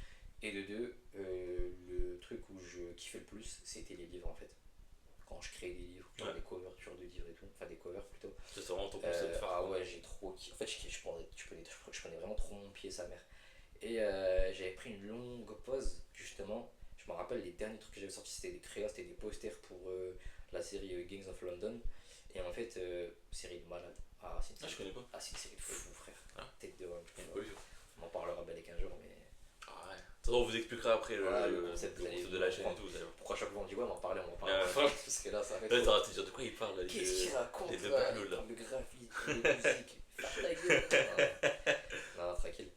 Et de deux, le truc où je kiffais le plus, c'était les livres en fait. Quand je créais des livres, genre des couvertures de livres et tout, enfin des covers plutôt. C'est vraiment ton concept phare. Ah ouais, j'ai trop kiffé. En fait, je prenais vraiment trop mon pied, sa mère. Et j'avais pris une longue pause, justement. Je me rappelle, les derniers trucs que j'avais sortis, c'était des créas, c'était des posters pour la série Gangs of London. Et en fait, série de malade. C'est une série, Je connais pas. c'est une série de fou, frère. Tête de homme. Oui. On en parlera bel et qu'un jour, mais. Ah ouais. Ça, on vous expliquera après le concept de la chaîne et tout. Vous allez voir. Pourquoi à chaque fois on dit ouais, on va en parler, on va en parler. Parce que là, ça fait. Là, t'auras te dire de quoi il parle. Qu'est-ce qu'il raconte les deux bagnoles là. Le graphite, la musique. Ferme ta gueule. Non, tranquille.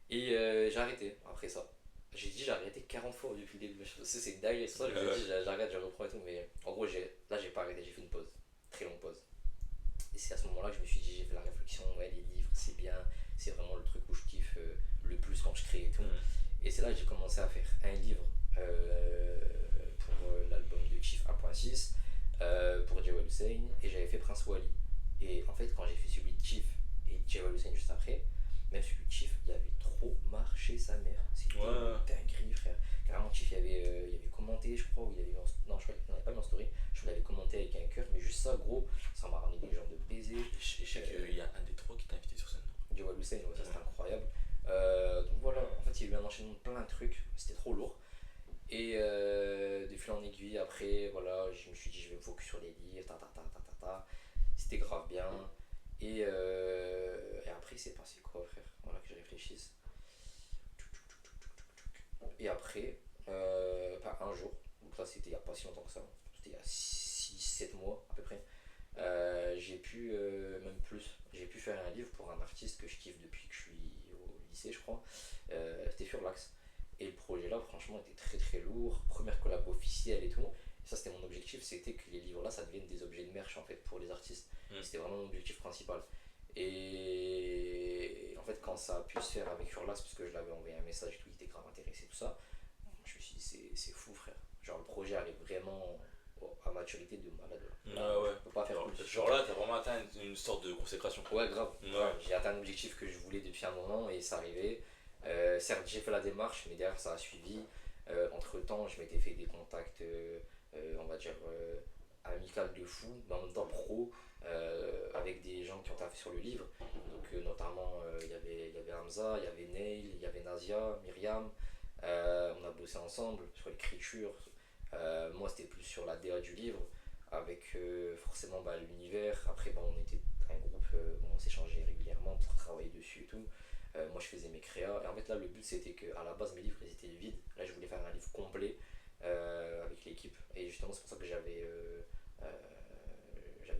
Et j'ai arrêté après ça. J'ai dit j'ai arrêté 40 fois depuis le début. C'est dingue, c'est ça que je me dis j'arrête, je reprends et tout. Mais en gros, là j'ai pas arrêté, j'ai fait une pause. Très longue pause. Et c'est à ce moment-là que je me suis dit, j'ai fait la réflexion, ouais, les livres c'est bien, c'est vraiment le truc où je kiffe le plus quand je crée et tout. Et c'est là que j'ai commencé à faire un livre pour l'album de Chief 1.6, pour Jewel Hussein, et j'avais fait Prince Wally. Et en fait, quand j'ai fait celui de Chief et Jewel Hussein juste après, même celui de Chief, il avait trop marché sa mère. C'était une dinguerie, frère. Carrément, Chief, il avait commenté, je crois, ou il avait non, je crois qu'il n'avait pas mis en story. Je crois qu'il avait commenté avec un cœur, mais juste ça, gros, ça m'a ramené des gens de baiser. Je sais qu'il y a un des trois qui t'a invité sur scène. Jewel Hussein, ouais, ça c'était incroyable. Donc voilà, en fait, il y a eu un enchaînement de plein de trucs, c'était trop lourd. Et de fil en aiguille, après, voilà, je me suis dit, je vais me focus sur les livres, C'était grave bien. Et après, c'est passé quoi, frère? Voilà que je réfléchisse. Et après, un jour, donc là c'était il n'y a pas si longtemps que ça, c'était il y a 6-7 mois à peu près, j'ai pu, même plus, j'ai pu faire un livre pour un artiste que je kiffe depuis que je suis au lycée, je crois. C'était Furlax. Et le projet là, franchement, était très très lourd. Première collab officielle et tout. Et ça, c'était mon objectif, c'était que les livres là, ça devienne des objets de merch en fait pour les artistes. C'était vraiment mon objectif principal. Et en fait, quand ça a pu se faire avec Furlax, parce que je l'avais envoyé un message et tout, il était grave intéressé, tout ça, je me suis dit, c'est fou, frère. Genre, le projet allait vraiment à maturité de malade. Ouais. Je peux pas faire plus. Genre là, t'as vraiment atteint une sorte de consécration. Ouais, grave. Ouais. J'ai atteint un objectif que je voulais depuis un moment et ça arrivait. Certes, j'ai fait la démarche, mais derrière, ça a suivi. Entre temps, je m'étais fait des contacts, on va dire, amicales de fou, mais en même temps pro, avec des gens qui ont taffé sur le livre. Donc, notamment, il y avait Hamza, il y avait Neil, il y avait Nazia, Myriam. On a bossé ensemble sur l'écriture. Moi, c'était plus sur la DA du livre, avec forcément l'univers. Après, on était un groupe où on s'échangeait régulièrement pour travailler dessus et tout. Moi je faisais mes créas et en fait là le but c'était que à la base mes livres ils étaient vides, là je voulais faire un livre complet avec l'équipe et justement c'est pour ça que j'avais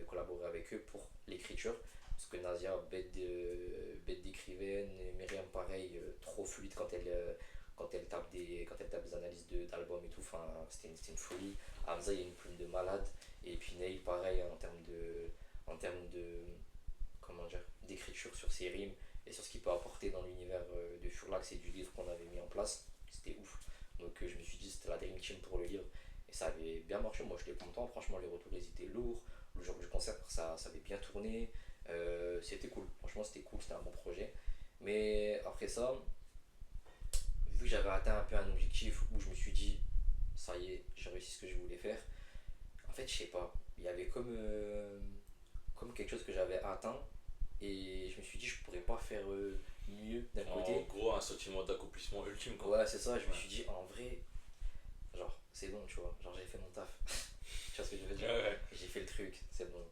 collaboré avec eux pour l'écriture parce que Nazia bête d'écrivaine, Myriam pareil trop fluide quand elle tape des analyses d'albums et tout, enfin c'était une folie. Hamza il y a une plume de malade et puis Neil pareil en termes de comment dire d'écriture sur ses rimes et sur ce qu'il peut apporter dans l'univers de Furlax et du livre qu'on avait mis en place, c'était ouf. Donc je me suis dit c'était la Dream Team pour le livre et ça avait bien marché, moi j'étais content, franchement les retours ils étaient lourds, le jour du concert ça avait bien tourné, c'était cool, franchement c'était cool, c'était un bon projet. Mais après ça, vu que j'avais atteint un peu un objectif où je me suis dit ça y est, j'ai réussi ce que je voulais faire, je sais pas, il y avait comme quelque chose que j'avais atteint et je me suis dit je pourrais pas faire mieux d'un En côté. gros, un sentiment d'accomplissement ultime, quoi. Ouais, c'est ça, je me Ouais. suis dit en vrai, genre c'est bon, tu vois, genre j'ai fait mon taf. Tu vois ce que je veux dire? Ouais. J'ai fait le truc, c'est bon.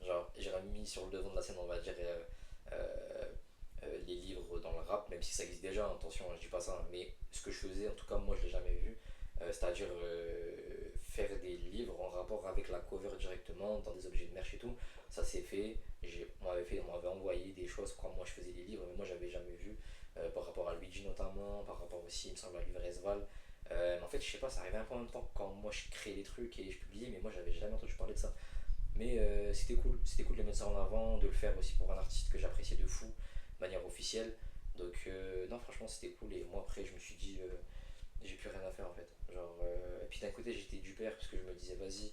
Genre j'ai remis sur le devant de la scène, on va dire, les livres dans le rap, même si ça existe déjà, attention, je dis pas ça, hein, mais ce que je faisais, en tout cas moi je l'ai jamais vu, c'est-à-dire faire des livres en rapport avec la cover directement, dans des objets de merch et tout, ça c'est fait. On m'avait envoyé des choses quand moi je faisais des livres, mais moi j'avais jamais vu, par rapport à Luigi notamment, par rapport aussi, il me semble, à Luvresval. Mais en fait, je sais pas, ça arrivait un peu en même temps quand moi je créais des trucs et je publiais, mais moi j'avais jamais entendu parler de ça. Mais c'était cool de mettre ça en avant, de le faire aussi pour un artiste que j'appréciais de fou, de manière officielle. Donc, non, franchement, c'était cool. Et moi, après, je me suis dit, j'ai plus rien à faire en fait. Genre, et puis d'un côté, j'étais du père parce que je me disais, vas-y,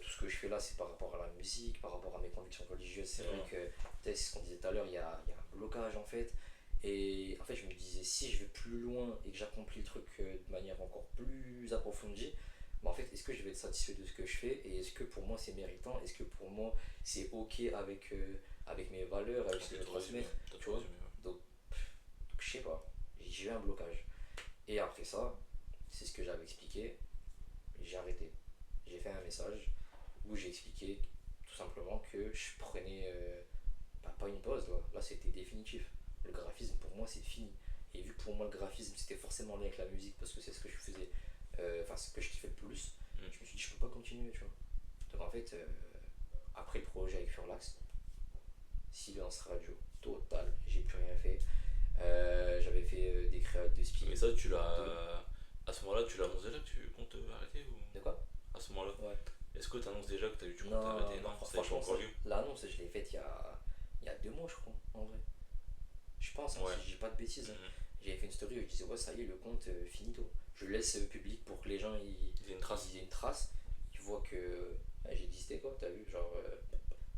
tout ce que je fais là, c'est par rapport à la musique, par rapport à mes convictions religieuses. C'est vrai que, c'est ce qu'on disait tout à l'heure, il y a un blocage en fait. Et en fait, je me disais, si je vais plus loin et que j'accomplis le truc de manière encore plus approfondie, bah en fait, est-ce que je vais être satisfait de ce que je fais et est-ce que pour moi c'est méritant? Est-ce que pour moi c'est ok avec mes valeurs, avec ce que je transmets? Tu vois? Donc, je sais pas, j'ai eu un blocage. Et après ça, c'est ce que j'avais expliqué, j'ai arrêté. J'ai fait un message où j'ai expliqué tout simplement que je prenais pas une pause là c'était définitif. Le graphisme pour moi c'est fini. Et vu que pour moi le graphisme c'était forcément lié avec la musique parce que c'est ce que je faisais, enfin ce que je kiffais le plus, je me suis dit je peux pas continuer, tu vois. Donc en fait, après le projet avec Furlax, silence radio total, j'ai plus rien fait. J'avais fait des créates de speed. Mais ça, tu l'as. À ce moment-là, tu l'annonces déjà que tu comptes arrêter ou... De quoi? À ce moment-là. Ouais. Est-ce que tu annonces déjà que tu comptes Non, arrêter? Non, ça n'a pas franchement, encore lieu. l'annonce, je l'ai faite il y a 2 mois, je crois, en vrai. Je pense, hein, Ouais. si je dis pas de bêtises. Hein. J'avais fait une story où je disais, ouais, ça y est, le compte, finito. Je le laisse public pour que les gens Il y a une trace. ils aient une trace. Ils voient que j'ai existé, quoi, t'as vu, genre,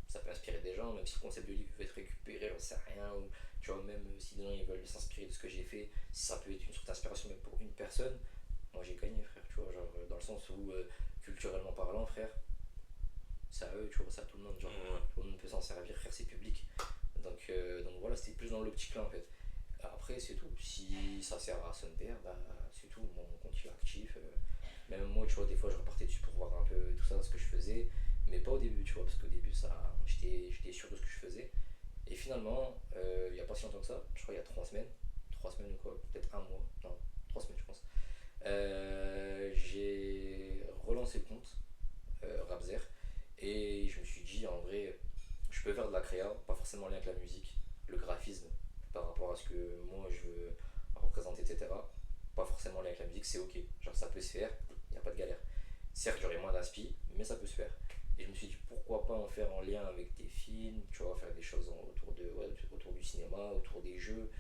ça peut inspirer des gens, même si le concept de livre peut être récupéré, on sait rien, ou tu vois, même si des gens ils veulent s'inspirer de ce que j'ai fait, si ça peut être une source d'inspiration même pour une personne, moi j'ai gagné, frère, tu vois, genre, dans le sens où, culturellement parlant, frère, c'est à eux, tu vois, c'est à tout le monde, genre, tout le monde peut s'en servir, frère, c'est public. Donc voilà, c'était plus dans l'optique là en fait. Après, c'est tout. Si ça sert à son père, bah c'est tout. Mon compte il est actif. Même moi, tu vois, des fois je repartais dessus pour voir un peu tout ça, ce que je faisais. Mais pas au début, tu vois, parce qu'au début, j'étais sûr de ce que je faisais. Et finalement, il n'y a pas si longtemps que ça, je crois il y a 3 semaines. 3 semaines ou quoi, peut-être un mois. Non, 3 semaines, je pense. J'ai relancé le compte, Rapzer. Et je me suis dit, en vrai, je peux faire de la créa, pas forcément en lien avec la musique, le graphisme, par rapport à ce que moi je veux représenter, etc. Pas forcément en lien avec la musique, c'est ok. Genre ça peut se faire, il n'y a pas de galère. Certes, j'aurais moins d'inspi, mais ça peut se faire. Et je me suis dit, pourquoi pas en faire en lien avec des films, tu vois, faire des choses autour du cinéma, autour des jeux,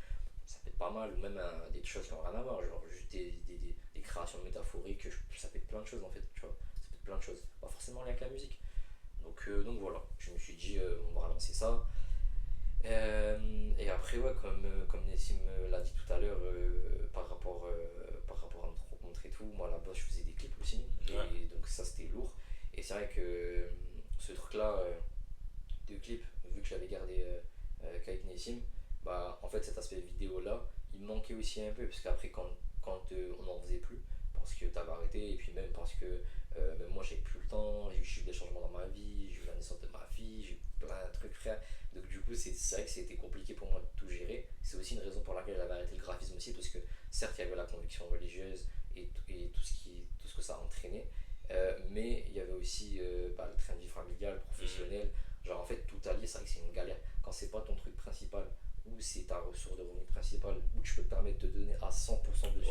ça peut être pas mal, ou même des choses qui n'ont rien à voir, genre juste des créations métaphoriques, ça peut être plein de choses en fait, tu vois, ça peut être plein de choses, pas forcément en lien avec la musique. Donc voilà, je me suis dit, on va relancer ça. Et après, ouais, comme Nessim l'a dit tout à l'heure, par rapport à notre rencontre et tout, moi là-bas je faisais des clips aussi, et donc ça c'était lourd. Et c'est vrai que ce truc-là de clip, vu que j'avais gardé qu'avec Nessim, bah en fait cet aspect vidéo-là, il me manquait aussi un peu, parce qu'après quand on n'en faisait plus, parce que t'avais arrêté, et puis même parce que même moi j'avais plus le temps, j'ai eu des changements dans ma vie, j'ai eu la naissance de ma fille, j'ai eu plein de trucs frère. Donc du coup c'est vrai que c'était compliqué pour moi de tout gérer. C'est aussi une raison pour laquelle j'avais arrêté le graphisme aussi, parce que certes il y avait la conviction religieuse et tout ce que ça a entraîné, mais il y avait aussi le train de vie familial, professionnel, genre en fait tout allié, c'est vrai que c'est une galère. Quand c'est pas ton truc principal, ou c'est ta ressource de revenu principale, où tu peux te permettre de donner à 100% dessus,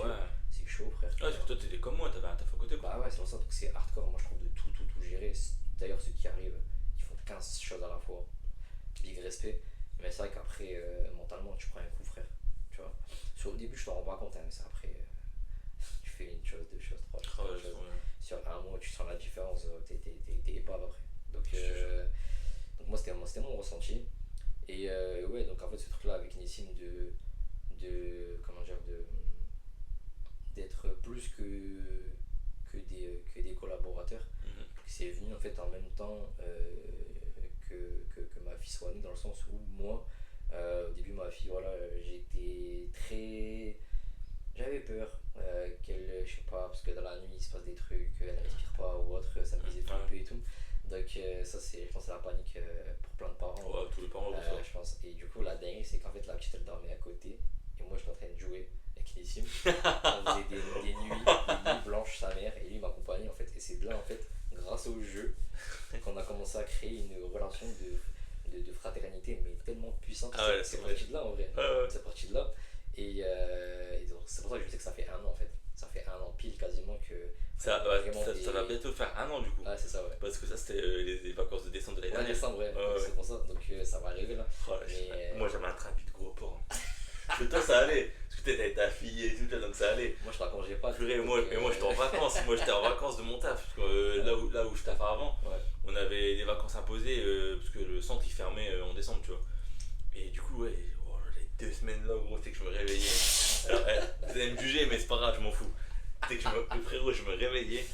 c'est chaud frère. Ouais, surtout toi t'étais comme moi, t'avais un taf à côté quoi. Bah ouais, c'est pour ça que c'est hardcore, moi je trouve de tout gérer. D'ailleurs ceux qui arrivent, ils font 15 choses à la fois, big respect. Mais c'est vrai qu'après, mentalement, tu prends un coup, frère. Tu vois. Au début, je t'en rends pas compte, hein, mais c'est après, tu fais une chose, deux choses, trois choses. Sur un mois, tu sens la différence, t'es épave après. Donc moi, c'était mon ressenti. Et ouais, donc en fait, ce truc-là avec Nissim comment dire, d'être plus que des collaborateurs, c'est venu en fait en même temps que ma fille soit née, dans le sens où moi, au début, ma fille, voilà, j'étais très. J'avais peur qu'elle, je sais pas, parce que dans la nuit il se passe des trucs, elle respire pas ou autre, ça me faisait flipper et tout. Donc, ça, je pense, c'est la panique pour plein de parents. Ouais, tous les parents ça. Je pense. Et du coup, la dingue, c'est qu'en fait, la petite elle dormait à côté et moi j'étais en train de jouer avec les Sims. On faisait des nuits blanches, sa mère, et lui m'accompagnait en fait. Et c'est de là, en fait, grâce au jeu, qu'on a commencé à créer une relation de fraternité, mais tellement puissante. Ah ouais, c'est parti de là en vrai. C'est parti de là. Et donc, c'est pour ça que je sais que ça fait 1 an en fait. Ça fait 1 an pile quasiment que. Ça va bientôt faire 1 an du coup. Ah, c'est ça, ouais. Parce que ça, c'était les vacances de décembre de l'année dernière. Décembre, ouais. C'est pour ça. Donc, ça va arriver là. Oh, moi, j'avais un trapu de gros porc. Parce que toi, ça allait. Parce que t'avais ta fille et tout, donc ça allait. Moi, je racontais pas. Moi, j'étais en vacances. Moi, j'étais en vacances de mon taf. Parce que là où je taffais avant, on avait des vacances imposées. Parce que le centre il fermait en décembre, tu vois. Et du coup, ouais, les 2 semaines là, gros, c'est que je me réveillais. Alors, vous allez me juger, mais c'est pas grave, je m'en fous. C'est que le frérot, je me réveillais.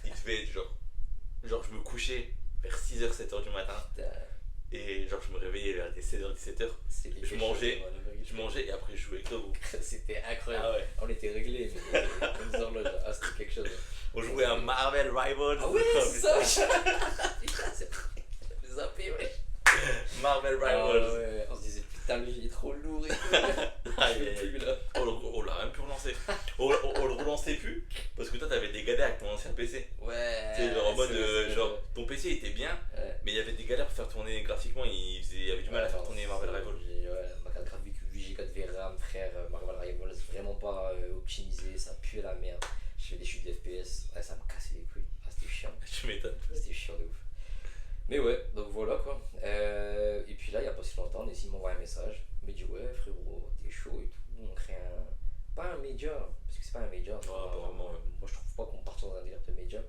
Il devait être genre je me couchais vers 6h, 7h du matin. Et genre, je me réveillais vers 16h, 17h. Je mangeais et après je jouais avec toi. C'était incroyable. Ah ouais. On était réglés, mais comme ça, là, c'était quelque chose. On jouait à Marvel Rivals. Ah ouais, c'est ça. Putain, c'est zappé, ouais. Marvel Rivals. Ah ouais, on se disait putain, lui il est trop lourd et tout. On l'a même plus relancé. On le relançait plus parce que toi t'avais des galères avec ton ancien PC. Ouais. Tu sais, genre en mode genre ton PC était bien, mais il y avait des galères pour faire tourner graphiquement, il y avait du mal à faire tourner Marvel Rivals. Ma carte graphique 8 Go de VRAM, frère, Marvel Rivals, vraiment pas optimisé, ça puait la merde. Je fais des chutes d'FPS, ouais, ça me cassait les couilles. Ah, c'était chiant. Tu m'étonnes. C'était chiant de ouf. Mais ouais, donc voilà quoi. Et puis là, il y a pas si longtemps, Nessim m'envoie un message. Il me dit ouais, frérot, t'es chaud et tout. On crée pas un média, parce que c'est pas un média. Vraiment, moi, je trouve pas qu'on parte dans un délire de média.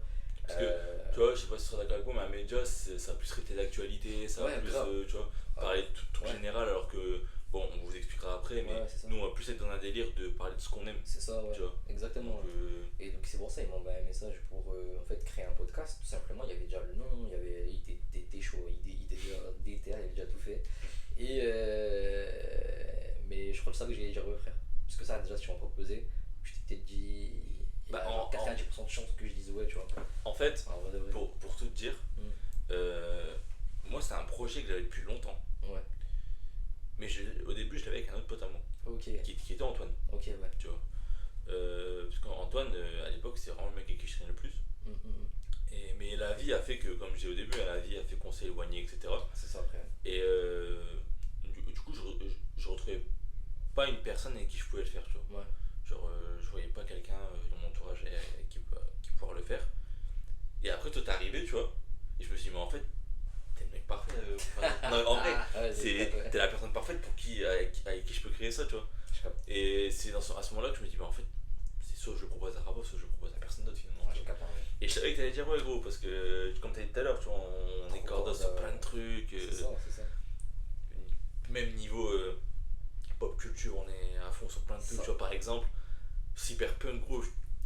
Parce que, tu vois, je sais pas si tu seras d'accord avec moi, mais un média, ça a plus traité d'actualité, ça va plus, tu vois, parler de tout général, alors que, bon, on vous expliquera après, mais nous, on va plus être dans un délire de parler de ce qu'on aime. C'est ça, ouais. Tu vois. Exactement. Donc, et donc, c'est pour ça, il m'a envoyé un message pour en fait créer un podcast. Tout simplement, il y avait déjà le nom, il était chaud, il était déjà DTA, il avait déjà tout fait. Et mais je crois que c'est ça que j'allais dire, frère. Parce que ça, déjà, si tu m'as proposé, je t'ai peut-être dit. Bah, 90% de chance que je dise ouais, tu vois. En fait, pour tout te dire, moi, c'est un projet que j'avais depuis longtemps. Ouais. Mais au début, je l'avais avec un autre pote à moi. Ok. Qui était Antoine. Ok, ouais. Tu vois. Parce qu'Antoine, à l'époque, c'est vraiment le mec avec qui je traînais le plus. Mais la vie a fait que, comme je disais au début, la vie a fait qu'on s'est éloigné, etc. C'est ça, après. Et du coup, je retrouvais pas une personne avec qui je pouvais le faire, tu vois. Ouais. Genre, je voyais pas quelqu'un dans mon entourage qui pouvait le faire. Et après, toi, t'es arrivé, tu vois. Et je me suis dit, mais en fait, t'es le mec parfait. Non, en vrai, t'es la personne parfaite avec qui je peux créer ça, tu vois. Et c'est à ce moment-là que je me dis, bah en fait, c'est soit je le propose à Rabos, soit je le propose à personne d'autre finalement. Et je savais que t'allais dire ouais, gros, parce que comme t'as dit tout à l'heure, tu vois, on est cordes sur plein de trucs. C'est ça. Même niveau pop culture, on est à fond sur plein de trucs. Tu vois, par exemple, Cyberpunk, gros,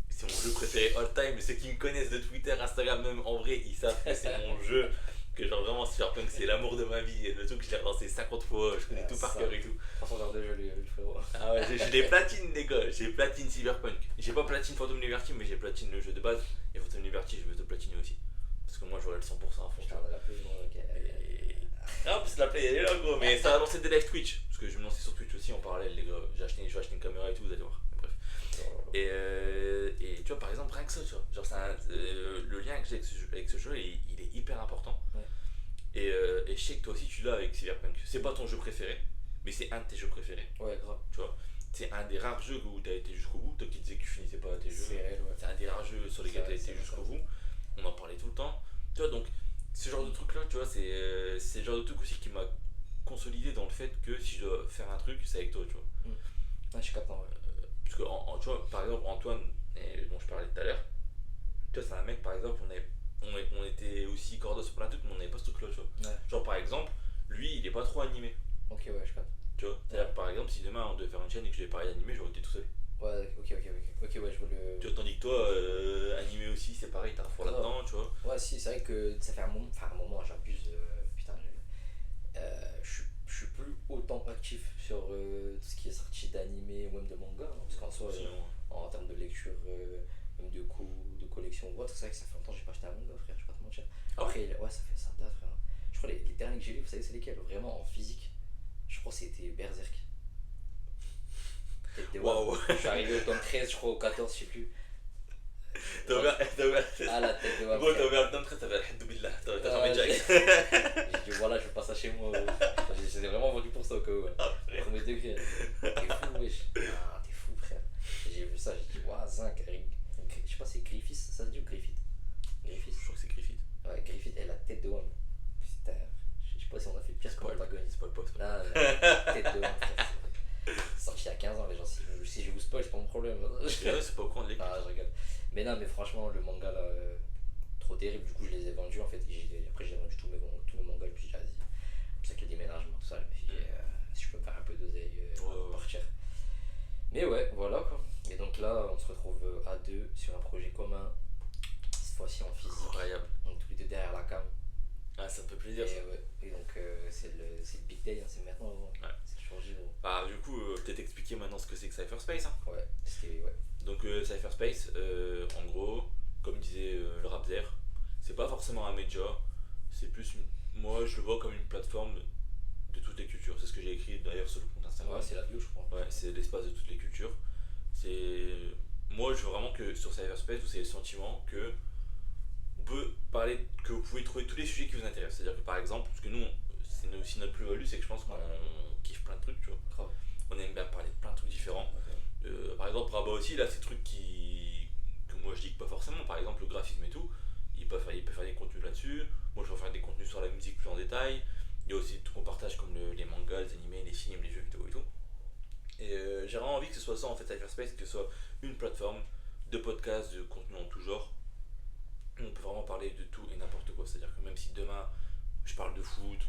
c'est mon jeu préféré all time. Ceux qui me connaissent de Twitter, Instagram, même en vrai, ils savent que c'est mon jeu. Que genre vraiment Cyberpunk c'est l'amour de ma vie, et le truc je l'ai relancé 50 fois, je connais tout par cœur et tout. Façon genre de jeu le frérot. Ah ouais, j'ai les platines les gars, j'ai platine Cyberpunk. J'ai pas platine Phantom Liberty, mais j'ai platine le jeu de base, et Phantom Liberty je veux te platiner aussi. Parce que moi j'aurais le 100% à fond. Je la play, moi, ok. Ah parce que la play elle est là gros, mais ça va lancer des live Twitch. Parce que je vais me lancer sur Twitch aussi en parallèle les gars, je vais acheter une caméra et tout, vous allez voir. Bref. Et tu vois par exemple rien que ça, tu vois, genre le lien que j'ai avec ce jeu il est hyper important. Ouais. Et je sais que toi aussi tu l'as avec Cyberpunk. C'est pas ton jeu préféré, mais c'est un de tes jeux préférés. Ouais, grave. Tu vois, c'est un des rares jeux où t'as été jusqu'au bout. Toi qui disais que tu finissais pas tes jeux, c'est réel, ouais. C'est un des rares jeux sur lesquels t'as été jusqu'au bout. On en parlait tout le temps. Tu vois, donc ce genre de truc là, tu vois, c'est le genre de truc aussi qui m'a consolidé dans le fait que si je dois faire un truc, c'est avec toi, tu vois. Ah, je suis capable, ouais. Parce que tu vois, par exemple, Antoine, dont je parlais tout à l'heure, tu vois, c'est un mec, par exemple, on était aussi cordos sur plein de trucs, mais on n'avait pas ce truc là, tu vois. Ouais. Genre par exemple, lui il est pas trop animé. Ok, ouais, je capte. Tu vois, c'est-à-dire par exemple, si demain on devait faire une chaîne et que je devais parler d'animé, j'aurais été tout seul. Ouais, ok, ouais, je vois le. Tu vois, tandis que toi, animé aussi, c'est pareil, t'as un fort là-dedans, tu vois. Ouais, si, c'est vrai que ça fait un moment, j'abuse. Putain, je suis plus autant actif sur tout ce qui est sorti d'animé ou même de manga, hein, parce qu'en soi, Sinon, en termes de lecture, même de collection ou autre, c'est vrai que ça fait longtemps que j'ai pas acheté un manga, frère, je vais pas te mentir. Ah ouais. Après, ouais, ça date, frère. Je crois les derniers que j'ai lus, vous savez, c'est lesquels? Vraiment en physique, je crois que c'était Berserk. Tête de Wab. Waouh. Je suis arrivé au tome 13, je crois, au 14, je sais plus. t'as ouvert. Ah, la tête de Wab. Gros, t'as ouvert le temps très, t'as fait alhamdoulilah, t'as Ah, fermé direct. J'ai dit voilà, je fais pas ça chez moi. J'étais vraiment vendu pour ça au cas où. Ouais. Ah, frère. Premier degré. T'es fou, wesh. Ah, t'es fou, frère. J'ai vu ça, j'ai dit waouh, zinc. Je sais pas, c'est Griffith, ça se dit ou Griffith? Griffith. Je crois que c'est Griffith. Ouais, Griffith et la tête de Wam. Putain, je sais pas si on a fait pire que l'antagoniste. Spoil pas, spoil Non, la tête de Wam, frère. C'est sorti il y a 15 ans, les gens. Si je vous spoil, c'est pas mon problème. pas. C'est pas au courant de l'équipe. Ah, je rigole. Mais non, mais franchement, le manga là, trop terrible. Du coup, je les ai vendus en fait. Après, j'ai vendu tous mes mangas. Et puis, j'ai dit, c'est pour ça qu'il y a le déménagement, tout ça. Je me suis dit, si je peux me faire un peu d'oseille, Ouais. partir. Mais ouais, voilà quoi. Et donc là, on se retrouve à deux sur un projet commun. Cette fois-ci en physique. Incroyable. On est tous les deux derrière la cam. Ah, ça me fait Et, plaisir ça. ouais. Et donc, c'est le big day, hein, c'est maintenant. Gros. Ouais. C'est changé, gros. Bah, du coup, peut-être expliquer maintenant ce que c'est que Cypherspace. Hein. Ouais, c'était. Ouais. Donc, Cypherspace, en gros, comme disait le Rapzer, c'est pas forcément un média, c'est plus moi je le vois comme une plateforme de toutes les cultures. C'est ce que j'ai écrit d'ailleurs sur le compte Instagram. Ouais, c'est la bio, je crois. Ouais, c'est l'espace de toutes les cultures. C'est moi je veux vraiment que sur Cyberspace vous ayez le sentiment que on peut parler, que vous pouvez trouver tous les sujets qui vous intéressent. C'est-à-dire que par exemple, parce que nous c'est aussi notre plus-value, c'est que je pense qu'on kiffe plein de trucs, tu vois. Grave. On aime bien parler de plein de trucs différents. Par exemple, Rabat aussi, là, ces trucs que moi je dis que pas forcément. Par exemple, le graphisme et tout, il peut faire des contenus là-dessus. Moi, je vais faire des contenus sur la musique plus en détail. Il y a aussi tout qu'on partage comme les mangas, les animés, les films, les jeux vidéo et tout. Et j'ai vraiment envie que ce soit ça en fait, Cyberspace, que ce soit une plateforme de podcasts, de contenu en tout genre. On peut vraiment parler de tout et n'importe quoi. C'est-à-dire que même si demain je parle de foot,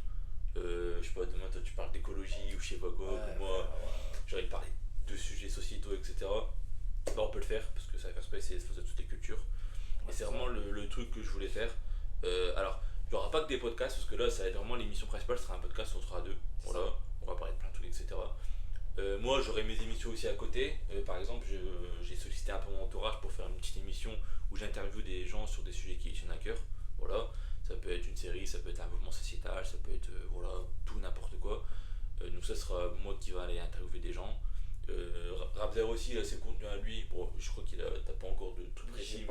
je sais pas, demain toi tu parles d'écologie ou je sais pas quoi, ou moi j'ai envie de parler de sujets sociétaux, etc. Bah, on peut le faire parce que Cyberspace c'est l'espace de toutes les cultures. Et c'est vraiment le truc que je voulais faire. Alors, il n'y aura pas que des podcasts parce que là, ça va être vraiment l'émission principale, ce sera un podcast, on sera à deux. Voilà, on va parler de plein de trucs, etc. Moi, j'aurai mes émissions aussi à côté. Par exemple, j'ai sollicité un peu mon entourage pour faire une petite émission où j'interviewe des gens sur des sujets qui tiennent à cœur. Voilà, ça peut être une série, ça peut être un mouvement sociétal, ça peut être voilà, tout n'importe quoi. Donc ça sera moi qui va aller interviewer des gens. Rapzer aussi, là, c'est le contenu à lui. Bon, je crois t'as pas encore de tout précis,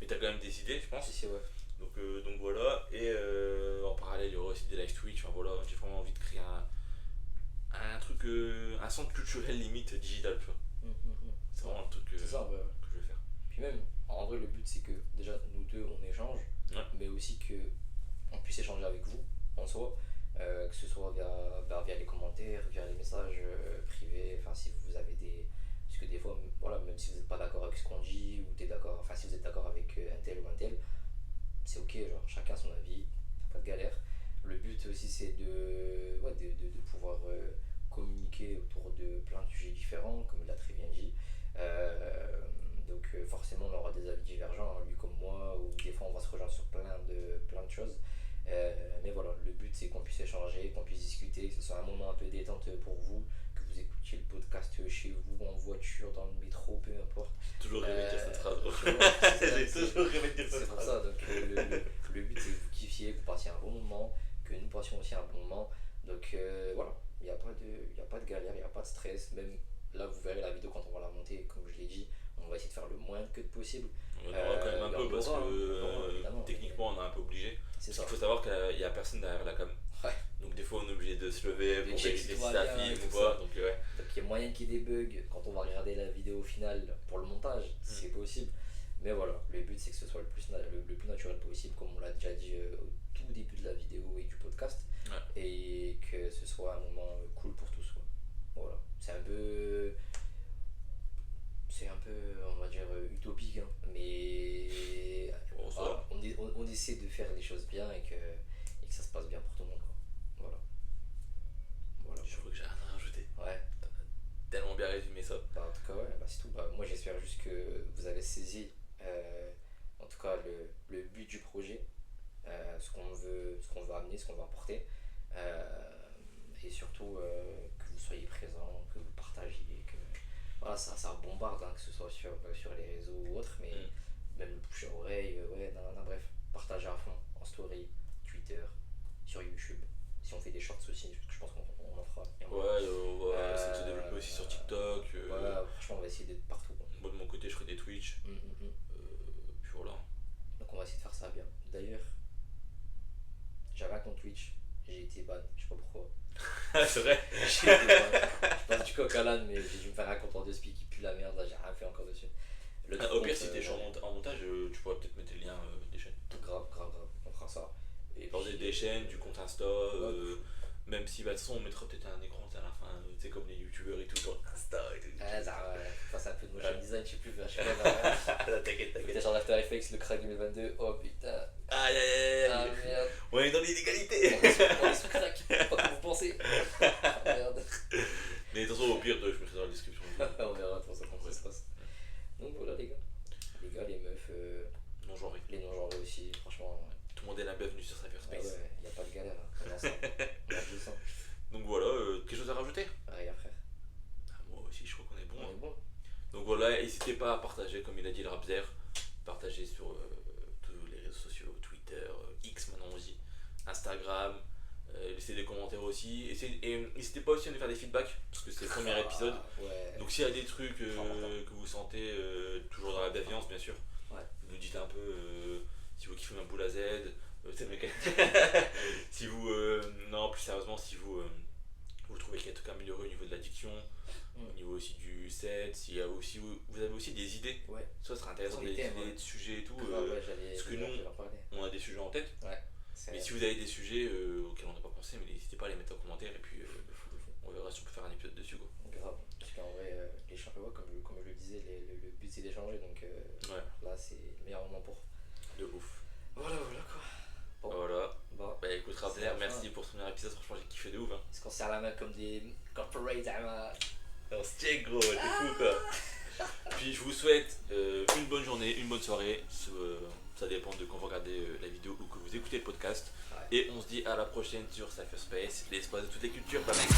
mais t'as quand même des idées, je pense. Si, ouais. Donc voilà, et en parallèle, il y aura aussi des live Twitch. Enfin voilà, j'ai vraiment envie de créer un truc, un centre culturel limite digital, tu vois. C'est vraiment un truc C'est ça, ouais. que je vais faire. Puis même, en vrai, le but c'est que déjà nous deux on échange, Ouais. mais aussi que on puisse échanger avec vous en soi, que ce soit via les commentaires, via les messages privés, enfin si vous avez des. Parce que des fois, voilà, même si vous n'êtes pas d'accord avec ce qu'on dit, ou t'es d'accord, enfin si vous êtes d'accord avec un tel ou un tel, c'est ok, genre chacun son avis, pas de galère. Le but aussi c'est de pouvoir communiquer autour de plein de sujets différents, comme il l'a très bien dit. Donc forcément on aura des avis divergents, hein, lui comme moi, ou des fois on va se rejoindre sur plein de choses. Mais voilà, le but c'est qu'on puisse échanger, qu'on puisse discuter, que ce soit un moment un peu détente pour vous, que vous écoutiez le podcast chez vous, en voiture, dans le métro, peu importe. Toujours répéter cette phrase. J'ai toujours répété cette C'est pour phrase. ça, donc le but c'est que vous kiffiez, que vous passiez un bon moment, que nous passions aussi un bon moment. Donc voilà, il n'y a pas de galère, il n'y a pas de stress. Même là, vous verrez la vidéo quand on va la monter, comme je l'ai dit, on va essayer de faire le moins que possible. On en aura quand même un peu parce que évidemment, techniquement on est un peu obligé. C'est Parce ça. qu'il faut savoir qu'il n'y a personne derrière la cam. Ouais. Donc des fois on est obligé de se lever pour checker vérifier si si tout ça va bien et filme ou tout pas. ça. Donc ouais. Donc il y a moyen qu'il y ait des bugs quand on va regarder la vidéo finale pour le montage, c'est possible. Mais voilà, le but c'est que ce soit le plus naturel possible, comme on l'a déjà dit au tout début de la vidéo et du podcast, Ouais. et que ce soit un moment cool pour tous, quoi. Voilà, c'est un peu, on va dire, utopique, hein, mais Bon, ça voilà, on essaie de faire les choses bien et que ça se passe bien pour tout le monde, quoi. Voilà. Je crois que j'ai rien à rajouter. Ouais, Tellement bien résumé ça. bah, en tout tout cas, ouais, bah, c'est tout. Bah, moi, j'espère juste que vous avez saisi, en tout cas, le but du projet, ce qu'on veut amener, ce qu'on veut apporter. Et surtout, que vous soyez présents, que vous partagiez, que voilà, ça bombarde, hein, que ce soit sur les réseaux ou autres, mais même le bouche à oreille, ouais, bref, partagez à fond, en story, Twitter, sur YouTube. Si on fait des shorts aussi, je pense qu'on en fera. Ouais, on va essayer de se développer aussi sur TikTok. Voilà, franchement, on va essayer d'être partout, quoi. Moi de mon côté, je ferai des Twitch. Puis voilà. Donc on va essayer de faire ça bien. D'ailleurs, j'avais un compte Twitch, j'ai été ban, je sais pas pourquoi. C'est vrai. J'ai été ban. Je passe du coq à l'âne, mais j'ai dû me faire un compte en 2 qui pue la merde, là j'ai rien fait encore dessus. Au pire, si t'es en montage, tu pourrais peut-être mettre les liens des chaînes. Grave, on fera ça. Et Genre des chaînes, du compte Insta, même si bah, de toute façon on mettra peut-être un écran à la fin, tu sais, comme les youtubeurs et tout, genre Insta et tout. Ah, ça, ouais, c'est un peu de motion design, je sais plus, je sais pas. T'inquiète. Peut-être genre After Effects, le crack 2022, oh putain. Aïe. Ah merde. On est dans l'illégalité. On est sous crack, pas comme vous pensez. Ah merde. Mais attention, au pire, je mettrai dans la description. On verra pour ça comment ça se passe. Donc voilà les gars. Les gars, les meufs, Non genré. les non-genrés aussi, franchement. Ouais. Tout le monde est la bienvenue sur Cyberspace. Ah ouais, y a pas de galère, hein. On a ça. On a 200. Donc voilà, quelque chose à rajouter? Rien frère. Moi aussi, je crois qu'on est bon. On est bon. Donc voilà, n'hésitez pas à partager, comme il a dit le Rapzer, partagez sur tous les réseaux sociaux, Twitter, X maintenant on dit, Instagram, laissez des commentaires aussi, et n'hésitez pas aussi à nous faire des feedbacks, parce que c'est le premier épisode. Ouais. Donc s'il y a des trucs que vous sentez, toujours dans la bienveillance bien sûr, Ouais. vous nous dites un peu si vous kiffez un boule à Z, c'est le mec. Si vous, non plus sérieusement, si vous trouvez qu'il y a des trucs à améliorer au niveau de la diction, au niveau aussi du set, s'il y a aussi, vous avez aussi des idées, Ouais. ça serait intéressant, Des des thèmes, idées ouais. de sujets et tout, Ouais, parce que nous, en parler. on a des sujets en tête, Ouais. mais si vous avez des sujets auxquels on n'a pas pensé, mais n'hésitez pas à les mettre en commentaire et puis on verra si on peut faire un épisode dessus quoi. Grave. Parce qu'en vrai, l'échange, ouais, comme je le disais, le but c'est d'échanger, donc Ouais. là c'est le meilleur moment pour. De ouf. Voilà quoi. Bon. Voilà. Bon. Bah écoute Rapzer, merci pour ce premier épisode, franchement j'ai kiffé de ouf. Hein. Est-ce qu'on se serre la main comme des corporates, hein? On se tient gros, t'es fou quoi. Puis je vous souhaite une bonne journée, une bonne soirée, ça dépend de quand vous regardez la vidéo ou que vous écoutez le podcast. Ouais. Et on se dit à la prochaine sur Cypherspace, l'espace de toutes les cultures. Bye bye.